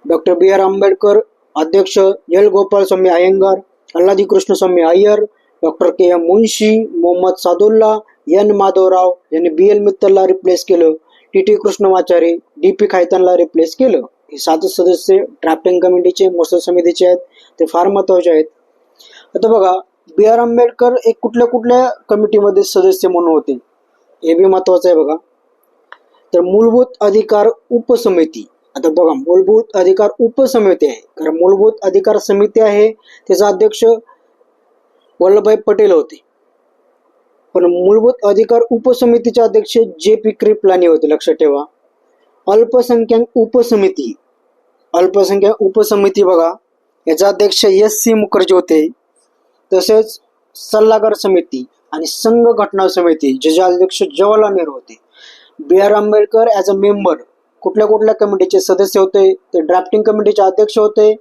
Doctor B.R. आंबेडकर अध्यक्ष, L. Gopalaswami Ayyangar, Alladi Krishnaswamy Iyer, doctor K.M. Munshi, Mohammad Saadulla, N. Madhavrao यांनी B.L. मित्तलला रिप्लेस केलं, T.T. कृष्णमाचारी, D.P. खैतानला रिप्लेस केलं. हे 7 सदस्य ड्राफ्टिंग कमिटीचे, मसुदा समितीचे आहेत, ते फार महत्वाचे आहेत. आता बघा, B.R. आंबेडकर एक कुठल्या कुठल्या कमिटीमध्ये सदस्य म्हणून होते, हे बी महत्वाचं आहे बघा. तर मूलभूत अधिकार उपसमिती. आता बघा, मूलभूत अधिकार उपसमिती आहे, कारण मूलभूत अधिकार समिती आहे त्याचा अध्यक्ष वल्लभभाई पटेल होते, पण मूलभूत अधिकार उपसमितीचे अध्यक्ष J.P. कृपलानी होते, लक्षात ठेवा. अल्पसंख्याक उपसमिती बघा, याचा अध्यक्ष S.C. मुखर्जी होते. तसेच सल्लागार समिती आणि संघ घटना समिती, ज्याचे अध्यक्ष जवाहरलाल नेहरू होते. B.R. Ambedkar as a member कुठल्या कुठल्या कमिटीचे सदस्य होते? ते ड्राफ्टिंग कमिटीचे अध्यक्ष होते,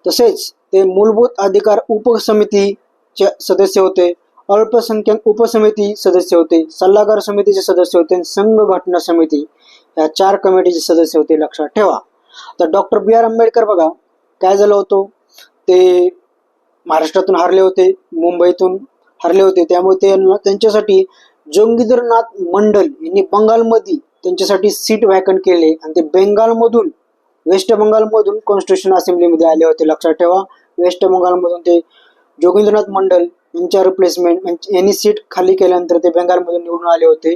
तसेच ते मूलभूत अधिकार उपसमितीचे सदस्य होते, अल्पसंख्याक उपसमिती सदस्य होते, सल्लागार समितीचे सदस्य होते, संघ घटना समिती या 4 कमिटीचे सदस्य होते, लक्षात ठेवा. तर डॉक्टर बी आर आंबेडकर बघा काय झालं होतं, ते महाराष्ट्रातून हरले होते, मुंबईतून हरले होते, त्यामुळे त्यांच्यासाठी जोगींद्रनाथ मंडल यांनी बंगालमध्ये त्यांच्यासाठी सीट व्हॅकंट केले आणि ते बेंगालमधून वेस्ट बंगालमधून कॉन्स्टिट्यूशन असेंब्लीमध्ये आले होते, लक्षात ठेवा. वेस्ट बंगालमधून ते जोगींद्रनाथ मंडल यांच्या रिप्लेसमेंट यांनी सीट खाली केल्यानंतर ते बेंगालमधून निवडून आले होते.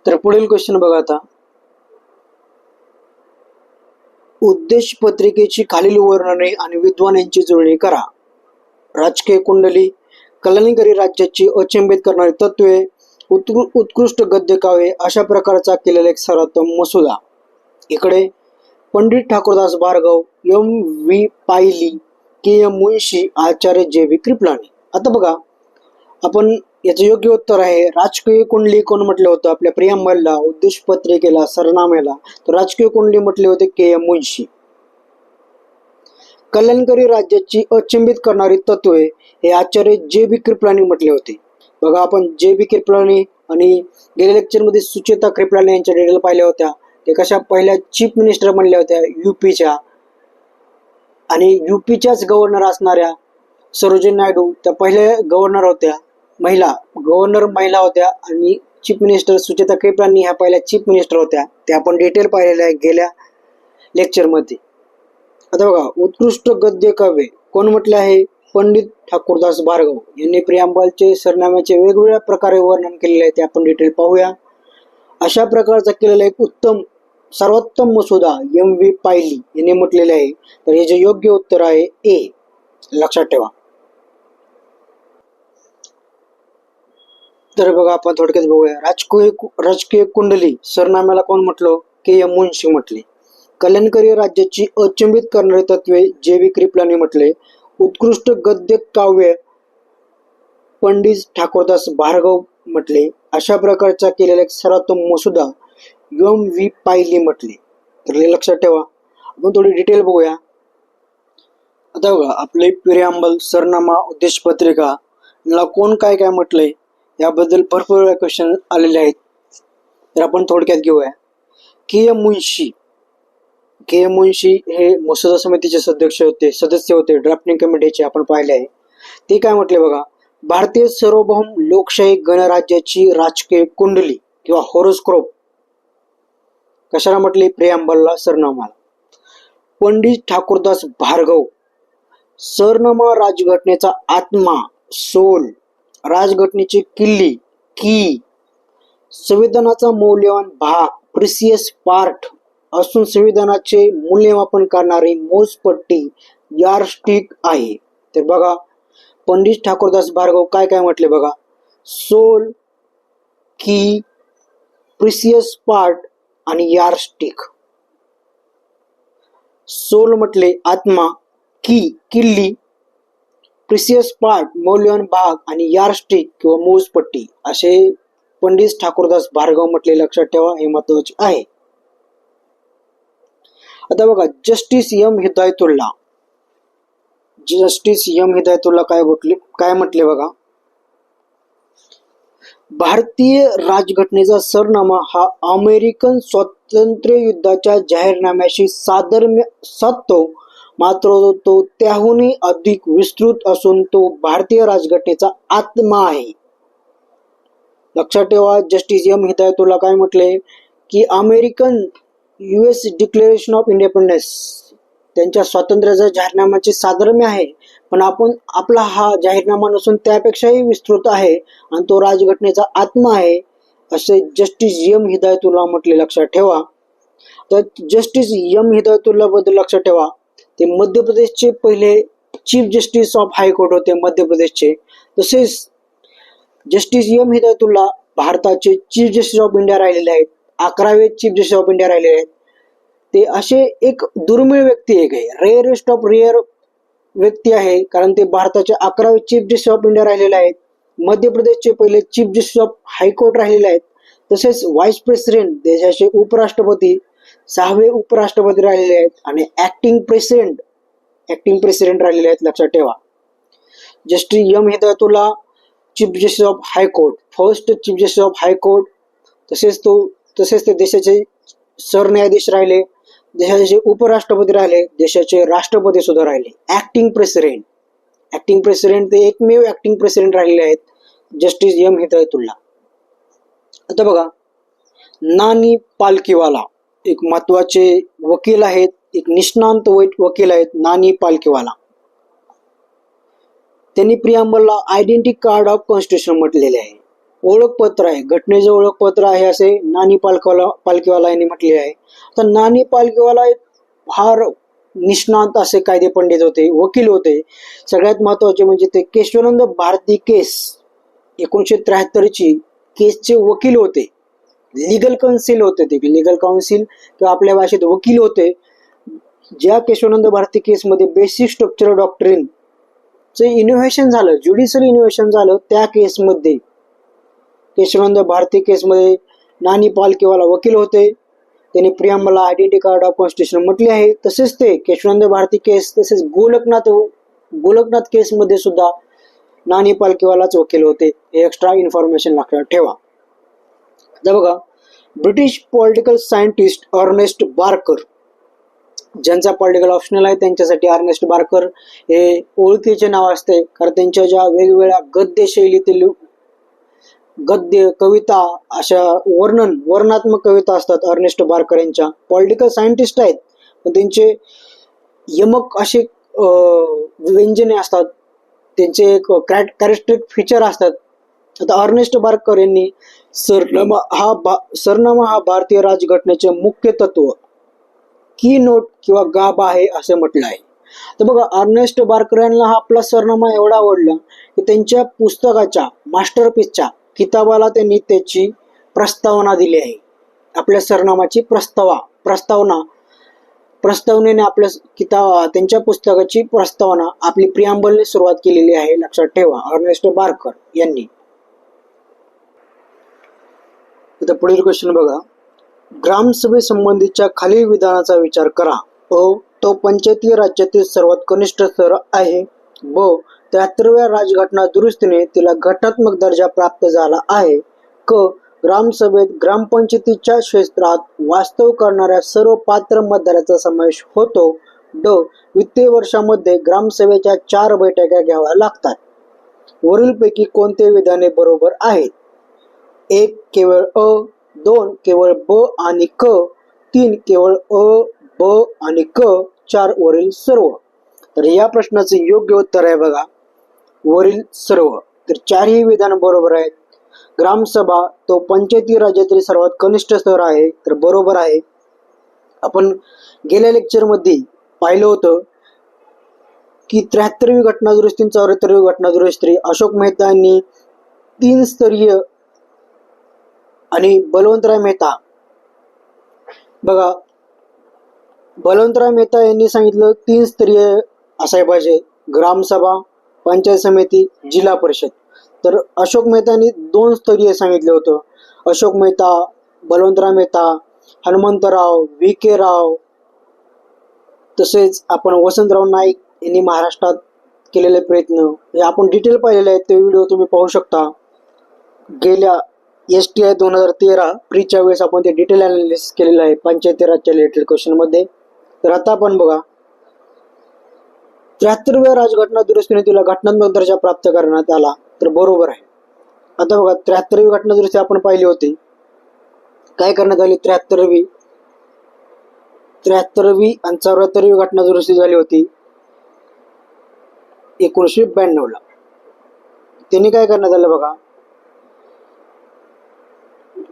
तर पुढील क्वेश्चन बघा आता, उद्देश पत्रिकेची खालील वर्णने आणि विद्वान यांची जुळणी करा. राजकीय कुंडली, कल्याणकारी राज्याची अचंबित करणारी तत्वे, उत्कृष्ट गद्य काव्ये अशा प्रकारचा केलेला एक सर्वोत्तम मसुदा. इकडे पंडित ठाकूरदास भार्गव, एम व्ही पायली, के एम मुन्शी, आचार्य जे व्ही कृपलानी. आता बघा आपण याचं योग्य उत्तर आहे राजकीय कुंडली कोण म्हटलं होतं आपल्या प्रियांबलला, उद्देश पत्रिकेला, सरनाम्याला, तर राजकीय कुंडली म्हटले होते के एम मुन्शी. कल्याणकारी राज्याची अचंबित करणारी तत्वे हे आचार्य जे बी कृपलानी म्हटले होते. बघा आपण जे बी कृपलानी आणि गेल्या लेक्चरमध्ये सुचेता कृपलानी यांच्या डिटेल पाहिल्या होत्या. ते कशा पहिल्या चीफ मिनिस्टर म्हणल्या होत्या यूपीच्या, आणि यूपीच्याच गव्हर्नर असणाऱ्या सरोजिनी नायडू त्या पहिल्या गव्हर्नर होत्या, गव्हर्नर महिला होत्या, आणि चीफ मिनिस्टर सुचेता कृपलानी ह्या पहिल्या चीफ मिनिस्टर होत्या. ते आपण डिटेल पाहिलेल्या आहे गेल्या लेक्चरमध्ये. आता बघा उत्कृष्ट गद्य काव्य कोण म्हटले आहे? पंडित ठाकूरदास भार्गव यांनी प्रियांबलचे सरनाम्याचे वेगवेगळ्या प्रकारे वर्णन केलेले आहे, ते आपण डिटेल पाहूया. अशा प्रकारचा केलेला एक सर्वोत्तम मसुदा एम व्ही पायली यांनी म्हटलेले आहे. तर हे जे योग्य उत्तर आहे ए, लक्षात ठेवा. तर बघा आपण थोडक्यात बघूया. राजकीय कुंडली सरनाम्याला कोण म्हटलं? के एम मुन्शी म्हटले. कल्याणकारी राज्याची अचंबित करणारी तत्वे जे व्ही कृपलानी म्हटले. उत्कृष्ट गद्य काव्य पंडित ठाकूरदास भार्गव म्हटले. अशा प्रकारचा केलेला एक सर्वोत्तम मसुदा एम व्ही पायली म्हटले. तर हे लक्षात ठेवा. आपण थोडी डिटेल बघूया. आता बघा आपले प्रियांबल, सरनामा, उद्देश पत्रिका याला कोण काय काय म्हटलंय याबद्दल भरपूर क्वेश्चन आलेले आहेत. तर आपण थोडक्यात घेऊया. के एम मुन्शी हे मसुदा समितीचे सदस्य होते ड्राफ्टिंग कमिटीचे, आपण पाहिले आहे. ते काय म्हटले बघा, भारतीय सार्वभौम लोकशाही गणराज्याची राजकीय कुंडली किंवा हॉरोस्कोप कशाला म्हटली? प्रियांबलला, सरनामाला. पंडित ठाकूरदास भार्गव, सरनामा राजघटनेचा आत्मा, सोल, राजघटनेची किल्ली, की, संविधानाचा मौल्यवान भाग, प्रिसियस पार्ट असून संविधानाचे मूल्यमापन करणारी मोजपट्टी, यार्डस्टिक आहे. तर बघा पंडित ठाकूरदास भार्गव काय काय म्हटले बघा, सोल, की, प्रिसियस पार्ट आणि यार्डस्टिक. सोल म्हटले आत्मा, की किल्ली, प्रिसियस पार्ट मौल्यवान भाग आणि यार्डस्टिक किंवा मोजपट्टी असे पंडित ठाकूरदास भार्गव म्हटले. लक्षात ठेवा, हे महत्वाचे आहे. आता बघा जस्टिस एम हिदायतुल्ला काय म्हटले बघा, भारतीय राजघटनेचा सरनामा हा अमेरिकन स्वातंत्र्य युद्धाच्या जाहीरनाम्याशी साधर्म्य साधतो, मात्र तो त्याहूनही अधिक विस्तृत असून तो भारतीय राजघटनेचा आत्मा आहे. लक्षात ठेवा. जस्टिस एम हिदायतुल्ला काय म्हटले की American US declaration of independence त्यांच्या स्वातंत्र्याच्या जाहीरनाम्याचे साधर्म्य आहे, पण आपला हा जाहीरनामा नसून त्यापेक्षाही विस्तृत आहे आणि तो राजघटनेचा आत्मा आहे असे जस्टिस एम हिदायतुल्ला म्हटले. लक्षात ठेवा. तर जस्टिस एम हिदायतुल्ला बद्दल लक्षात ठेवा, ते मध्य प्रदेशचे पहिले चीफ जस्टिस ऑफ हायकोर्ट होते मध्य प्रदेशचे. तसेच जस्टिस एम हिदायतुल्ला भारताचे चीफ जस्टिस ऑफ इंडिया राहिलेले आहेत, 11वे चीफ जस्टिस ऑफ इंडिया राहिलेले आहेत. ते असे एक दुर्मिळ व्यक्ती आहे, रेअरेस्ट ऑफ रेअर व्यक्ती आहे, कारण ते भारताचे 11वे चीफ जस्टिस ऑफ इंडिया राहिलेले आहेत, मध्य प्रदेशचे पहिले चीफ जस्टिस ऑफ हायकोर्ट राहिलेले आहेत, तसेच व्हाईस प्रेसिडेंट देशाचे उपराष्ट्रपती 6वे उपराष्ट्रपती राहिलेले आहेत आणि ऍक्टिंग प्रेसिडेंट राहिलेले आहेत, लक्षात ठेवा. Justice M Hidayatullah chief justice of high court, first chief justice of high court. तसेच ते देशाचे सरन्यायाधीश राहिले, देशाचे उपराष्ट्रपती राहिले, देशाचे राष्ट्रपती सुद्धा राहिले. ऍक्टिंग प्रेसिडेंट ते एकमेव ऍक्टिंग प्रेसिडेंट राहिलेले आहेत, जस्टिस एम हिदायतुल्ला. आता बघा, नानी पालकीवाला एक महत्वाचे वकील आहेत, एक निष्णांत वकील आहेत नानी पालकीवाला. त्यांनी प्रियांबलला आयडेंटिटी कार्ड ऑफ कॉन्स्टिट्यूशन म्हटलेले आहे, ओळखपत्र आहे, घटनेचे ओळखपत्र आहे असे नानी पालकीवाला यांनी म्हटले आहे. तर नानी पालकीवाला एक फार निष्णांत असे कायदे पंडित होते, वकील होते. सगळ्यात महत्वाचे म्हणजे ते केशवानंद भारती केस 1973ची केसचे वकील होते, लिगल काउन्सिल होते ते, लिगल काउन्सिल किंवा आपल्या भाषेत वकील होते. ज्या केशवानंद भारती केसमध्ये बेसिक स्ट्रक्चर डॉक्ट्रिन चे इनोव्हेशन झालं, ज्युडिशियल इनोव्हेशन झालं, त्या केसमध्ये केशवानंद भारती केसमध्ये नानी पालकीवाला वकील होते. त्यांनी प्रियांबलला आयडेंटिटी कार्ड ऑफ कॉन्स्टिट्यूशन म्हटले आहे. तसेच ते केशवानंद भारती केस, तसेच गोलकनाथ केसमध्ये सुद्धा नानी पालकीवालाच वकील होते. हे एक्स्ट्रा इन्फॉर्मेशन लक्षात ठेवा. आता बघा, British political scientist Ernest Barker, ज्यांचा पॉलिटिकल ऑप्शनल आहे त्यांच्यासाठी अर्नेस्ट बार्कर हे ओळखीचे नाव असते, कारण त्यांच्या ज्या वेगवेगळ्या गद्य शैलीतील गद्य कविता अशा वर्णात्मक कविता असतात अर्नेस्ट बार्कर यांच्या. पॉलिटिकल सायंटिस्ट आहेत पण त्यांचे यमक असे व्यंजने असतात, त्यांचे एक कॅरेक्टरिस्टिक फीचर असतात. आता अर्नेस्ट बार्कर यांनी सरनामा हा भारतीय राजघटनेचे मुख्य तत्व, की नोट किंवा गाभा आहे असे म्हटलं आहे. तर बघा, अर्नेस्ट बार्कर यांना हा आपला सरनामा एवढा आवडला की त्यांच्या पुस्तकाच्या मास्टरपीसच्या किताबाला त्यांनी त्याची प्रस्तावना दिली आहे. आपल्या सरनामाची प्रस्तावनेने आपल्या त्यांच्या पुस्तकाची प्रस्तावना आपली प्रियांबलने सुरुवात केलेली आहे, लक्षात ठेवा, अर्नेस्ट बार्कर यांनी. आता पुढील क्वेश्चन बघा, ग्रामसभे संबंधीच्या खालील विधानाचा विचार करा. तो पंचायती राज्यातील सर्वात कनिष्ठ स्तर आहे. 73व्या राजघटना दुरुस्तीने तिला घटनात्मक दर्जा प्राप्त झाला आहे. ग्रामसभेत ग्रामपंचायतीच्या क्षेत्रात वास्तव करणाऱ्या सर्व पात्र मतदाराचा समावेश होतो. वित्तीय वर्षामध्ये ग्रामसभेच्या 4 बैठका घ्याव्या लागतात. वरीलपैकी कोणते विधाने बरोबर आहेत? 1 केवळ अ, 2 केवळ ब आणि क, 3 केवळ अ, ब आणि क, 4 वरील सर्व. तर या प्रश्नाचे योग्य उत्तर आहे बघा, वरील सर्व. तर 4ही विधान बरोबर आहेत. ग्रामसभा तो पंचायती राज्यातील सर्वात कनिष्ठ स्तर आहे, तर बरोबर आहे. आपण गेल्या लेक्चर मध्ये पाहिलं होतं की 73वी घटना दुरुस्ती 74वी घटना दुरुस्ती अशोक मेहता यांनी 3 स्तरीय आणि बलवंतराय मेहता, बघा बलवंतराय मेहता यांनी सांगितलं 3 स्तरीय असायला पाहिजे, ग्रामसभा, पंचायत समिती, जिल्हा परिषद. तर अशोक मेहतांनी 2 स्तरीय सांगितलं होतं. अशोक मेहता, बलवंतराय मेहता, हनुमंतराव, VK राव, तसेच आपण वसंतराव नाईक यांनी महाराष्ट्रात केलेले प्रयत्न हे आपण डिटेल पाहिलेले आहेत. ते व्हिडिओ तुम्ही पाहू शकता. गेल्या STI 2013 प्रीच्या वेळेस आपण ते डिटेल अनालिसिस केलेलं आहे पंचायती राजच्या रिलेटेड क्वेश्चन मध्ये. तर आता आपण बघा, 73व्या राजघटना दुरुस्तीने तिला घटनात्मक दर्जा प्राप्त करण्यात आला, तर बरोबर आहे. आता बघा, 73वी घटना दुरुस्ती आपण पाहिली होती. काय करण्यात आली? 73वी आणि 74वी घटना दुरुस्ती झाली होती 1992 ला. त्यांनी काय करण्यात आलं बघा,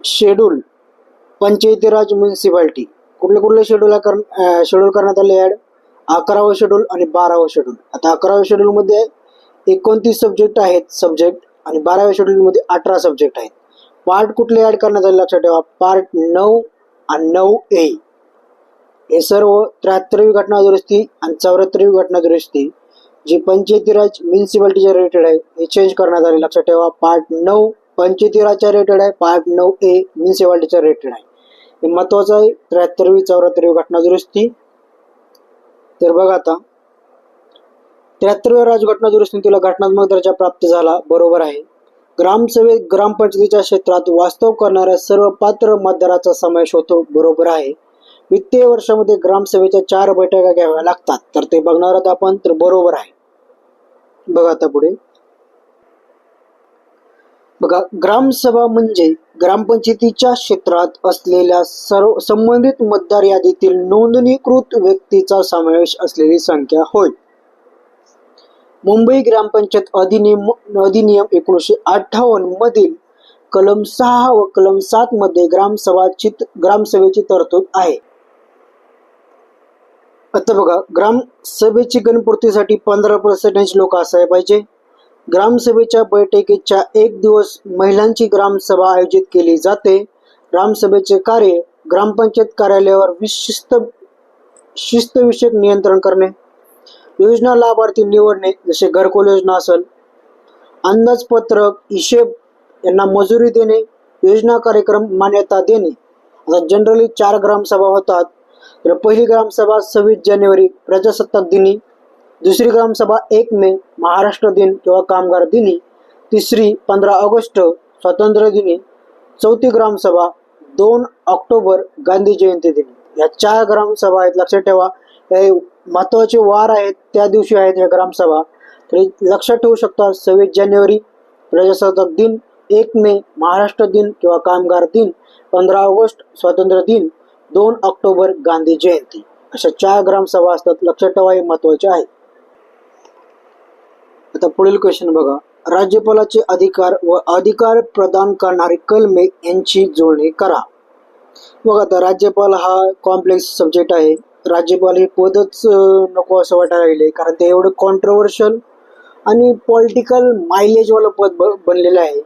शेड्यूल पंचायती राज म्युन्सिपालिटी कुठले शेड्यूल करण्यात आले ऍड? 11वं शेड्यूल आणि 12वं शेड्यूल. आता 11व्या शेड्यूल मध्ये 29 सब्जेक्ट आहेत आणि 12व्या शेड्यूल मध्ये 18 सब्जेक्ट आहेत. पार्ट कुठले ऍड करण्यात आले लक्षात ठेवा, पार्ट 9 आणि 9A. हे सर्व 73वी घटना दुरुस्ती आणि 74वी घटना दुरुस्ती जी पंचायती राज म्युन्सिपालिटीच्या रिलेटेड आहे हे चेंज करण्यात आले, लक्षात ठेवा. पार्ट 9 पंचायती राजच्या रेटेड आहे, पार्ट 9A म्युनिसिपालिटीचा रेटेड आहे. हे महत्वाचं आहे. 73वी 74वी घटना दुरुस्ती. तर बघा आता 73व्या राज्यघटना दुरुस्तीला घटनात्मक दर्जा प्राप्त झाला, बरोबर आहे. ग्रामसभेत ग्रामपंचायतीच्या क्षेत्रात वास्तव करणाऱ्या सर्व पात्र मतदाराचा समावेश होतो, बरोबर आहे. वित्तीय वर्षामध्ये ग्रामसभेच्या 4 बैठका घ्याव्या लागतात, तर ते बघणार आहोत आपण, तर बरोबर आहे. बघा आता पुढे बघा, ग्रामसभा म्हणजे ग्रामपंचायतीच्या क्षेत्रात असलेल्या सर्व संबंधित मतदार यादीतील नोंदणीकृत व्यक्तीचा समावेश असलेली संख्या होय. मुंबई ग्रामपंचायत अधिनियम 1958 मधील कलम 6 व कलम 7 मध्ये ग्रामसभेची तरतूद आहे. आता बघा, ग्रामसभेची गणपूर्तीसाठी 15% लोक असायला पाहिजे. ग्रामसभेच्या बैठकीच्या एक दिवस महिलांची ग्रामसभा आयोजित केली जाते. ग्रामसभेचे कार्य ग्रामपंचायत कार्यालयावर शिस्तविषयक नियंत्रण करणे, योजना लाभार्थी निवडणे, जसे घरकुल योजना असेल, अंदाजपत्रक, हिशेब यांना मंजुरी देणे, योजना कार्यक्रम मान्यता देणे. आता जनरली 4 ग्रामसभा होतात. तर पहिली ग्रामसभा 26 जानेवारी प्रजासत्ताक दिनी, दुसरी ग्रामसभा 1 मे महाराष्ट्र दिन किंवा कामगार दिनी, तिसरी 15 ऑगस्ट स्वातंत्र्य दिनी, चौथी ग्रामसभा 2 ऑक्टोबर गांधी जयंती दिनी. या 4 ग्रामसभा आहेत, लक्षात ठेवा. हे महत्वाचे वार आहेत, त्या दिवशी आहेत या ग्रामसभा. तरी लक्षात ठेवू शकता. 26 जानेवारी प्रजासत्ताक दिन, 1 मे महाराष्ट्र दिन किंवा कामगार दिन, 15 ऑगस्ट स्वातंत्र्य दिन, 2 ऑक्टोबर गांधी जयंती. अशा 4 ग्रामसभा असतात, लक्षात ठेवा, हे महत्वाचे आहे. आता पुढील क्वेश्चन बघा, राज्यपालाचे अधिकार व अधिकार प्रदान करणारी कलमे यांची जोडणी करा. बघा, आता राज्यपाल हा कॉम्प्लेक्स सब्जेक्ट आहे. राज्यपाल हे पदच नको असं वाटायला लागले, कारण ते एवढं कॉन्ट्रोवर्शियल आणि पॉलिटिकल मायलेजवालं पद बनलेलं आहे.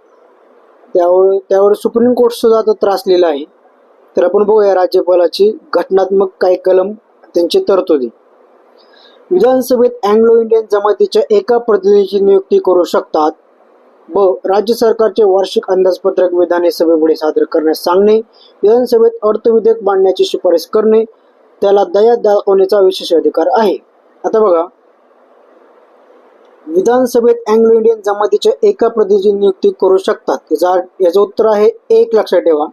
त्यावर सुप्रीम कोर्ट सुद्धा आता त्रासलेला आहे. तर आपण बघूया राज्यपालाची घटनात्मक काही कलम, त्यांची तरतुदी. विधानसभेत अँग्लो इंडियन जमातीच्या एका प्रतिनिधीची नियुक्ती करू शकतात. ब. राज्य सरकारचे वार्षिक अंदाजपत्रक विधानसभेपुढे सादर करण्यास सांगणे, विधानसभेत अर्थविधेयक मांडण्याची शिफारस करणे, त्याला दया दाखवण्याचा विशेष अधिकार आहे. आता बघा, विधानसभेत अँग्लो इंडियन जमातीच्या एका प्रतिनिधीची नियुक्ती करू शकतात. याचं उत्तर आहे 1, लक्षात ठेवा.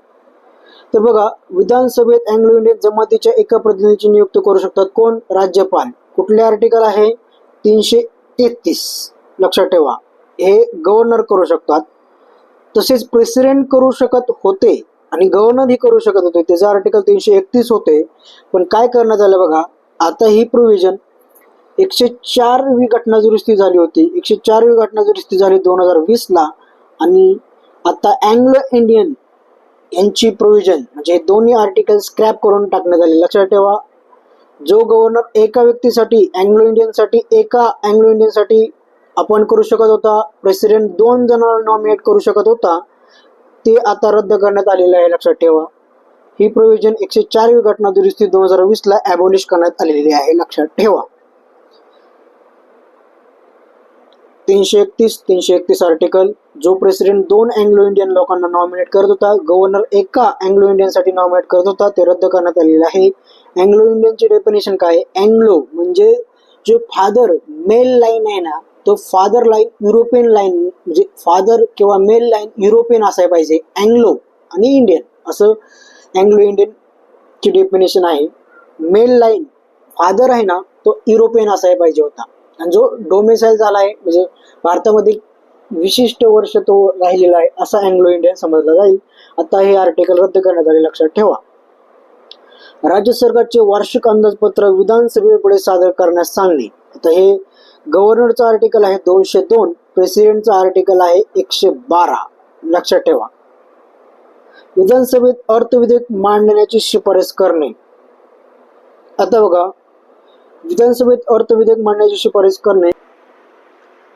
तर बघा, विधानसभेत अँग्लो इंडियन जमातीच्या एका प्रतिनिधीची नियुक्ती करू शकतात कोण? राज्यपाल. कुठले आर्टिकल आहे? 333, लक्षात ठेवा. हे गव्हर्नर करू शकतात. तसेच प्रेसिडेंट करू शकत होते आणि गव्हर्नर ही करू शकत होते, त्याचा आर्टिकल 331 होते. पण काय करण्यात आलं बघा, आता ही प्रोव्हिजन 104वी घटना दुरुस्ती झाली होती. 104वी घटना दुरुस्ती झाली 2020 ला. आणि आता अँग्लो इंडियन यांची प्रोव्हिजन म्हणजे दोन्ही आर्टिकल स्क्रॅप करून टाकण्यात आले. लक्षात ठेवा, जो गव्हर्नर एका व्यक्तीसाठी अँग्लो इंडियनसाठी अपॉइंट करू शकत होता, प्रेसिडेंट 2 जणांना नॉमिनेट करू शकत होता, ते आता रद्द करण्यात आलेले आहे. लक्षात ठेवा, ही प्रोव्हिजन 104वी घटना दुरुस्ती 2020 ला ॲबॉलिश करण्यात आलेली आहे. लक्षात ठेवा. 331 आर्टिकल, जो प्रेसिडेंट 2 अँग्लो इंडियन लोकांना नॉमिनेट करत होता, गव्हर्नर एका अँग्लो इंडियनसाठी नॉमिनेट करत होता, ते रद्द करण्यात आलेले आहे. अँग्लो इंडियनची डेफिनेशन काय आहे? अँग्लो म्हणजे जो फादर मेल लाईन आहे ना, तो फादर लाईन युरोपियन लाईन, म्हणजे फादर किंवा मेल लाईन युरोपियन असायला पाहिजे. अँग्लो आणि इंडियन असं अँग्लो इंडियन ची डेफिनेशन आहे. मेल लाईन फादर आहे ना, तो युरोपियन असायला पाहिजे होता. आणि जो डोमिसाईल झाला आहे म्हणजे भारतामध्ये विशिष्ट वर्ष तो राहिलेला आहे, असा अँग्लो इंडियन समजला जाईल. आता हे आर्टिकल रद्द करण्यात आले. लक्षात ठेवा. राज्य सरकारचे वार्षिक अंदाजपत्र विधानसभेपुढे सादर करण्यास सांगणे. आता हे गव्हर्नरचा आर्टिकल आहे 202, प्रेसिडेंटचा आर्टिकल आहे 112. लक्षात ठेवा. विधानसभेत अर्थविधेयक मांडण्याची शिफारस करणे. आता बघा, विधानसभेत अर्थविधेयक मांडण्याची शिफारस करणे,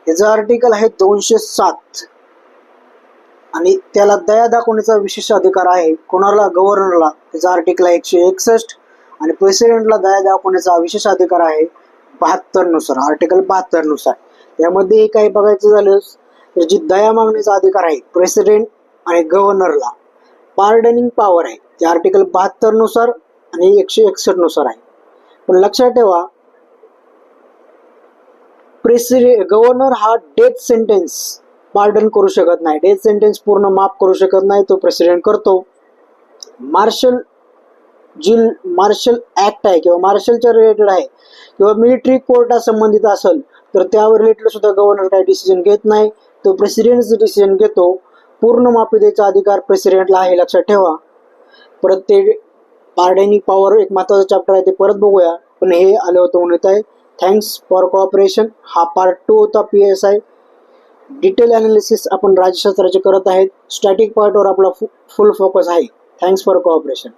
याचा आर्टिकल आहे 207 आणि त्याला दया दाखवण्याचा विशेष अधिकार आहे. कोणाला? गव्हर्नरला. त्याचा आर्टिकल आहे 161 आणि प्रेसिडेंटला दया दाखवण्याचा विशेष अधिकार आहे 72 नुसार, आर्टिकल 72 नुसार. यामध्ये काही बघायचं झालं, तर जी दया मागण्याचा अधिकार आहे प्रेसिडेंट आणि गव्हर्नरला, पार्डनिंग पॉवर आहे ते आर्टिकल 72 नुसार आणि 161 नुसार आहे. पण लक्षात ठेवा, गव्हर्नर हा डेथ सेंटेन्स पार्डन करू शकत नाही, डेथ सेंटेन्स पूर्ण माफ करू शकत नाही, तो प्रेसिडेंट करतो. मार्शल ऍक्ट आहे किंवा मार्शलच्या रिलेटेड आहे किंवा मिलिटरी कोर्टा संबंधित असेल तर त्यावर रिलेटेड सुद्धा गव्हर्नर काही डिसिजन घेत नाही, तो प्रेसिडेंटच डिसिजन घेतो. पूर्ण माफी द्यायचा अधिकार प्रेसिडेंटला आहे, लक्षात ठेवा. परत ते पार्डनिंग पॉवर एक महत्वाचा चॅप्टर आहे, ते परत बघूया, पण हे आलं होतं म्हणून येत आहे. Thanks for cooperation. हा पार्ट 2 होता PSI. डिटेल अनालिसिस आपण राज्यशास्त्राचे करत आहेत. स्टॅटिक पार्टवर आपला फुल फोकस आहे. Thanks for cooperation.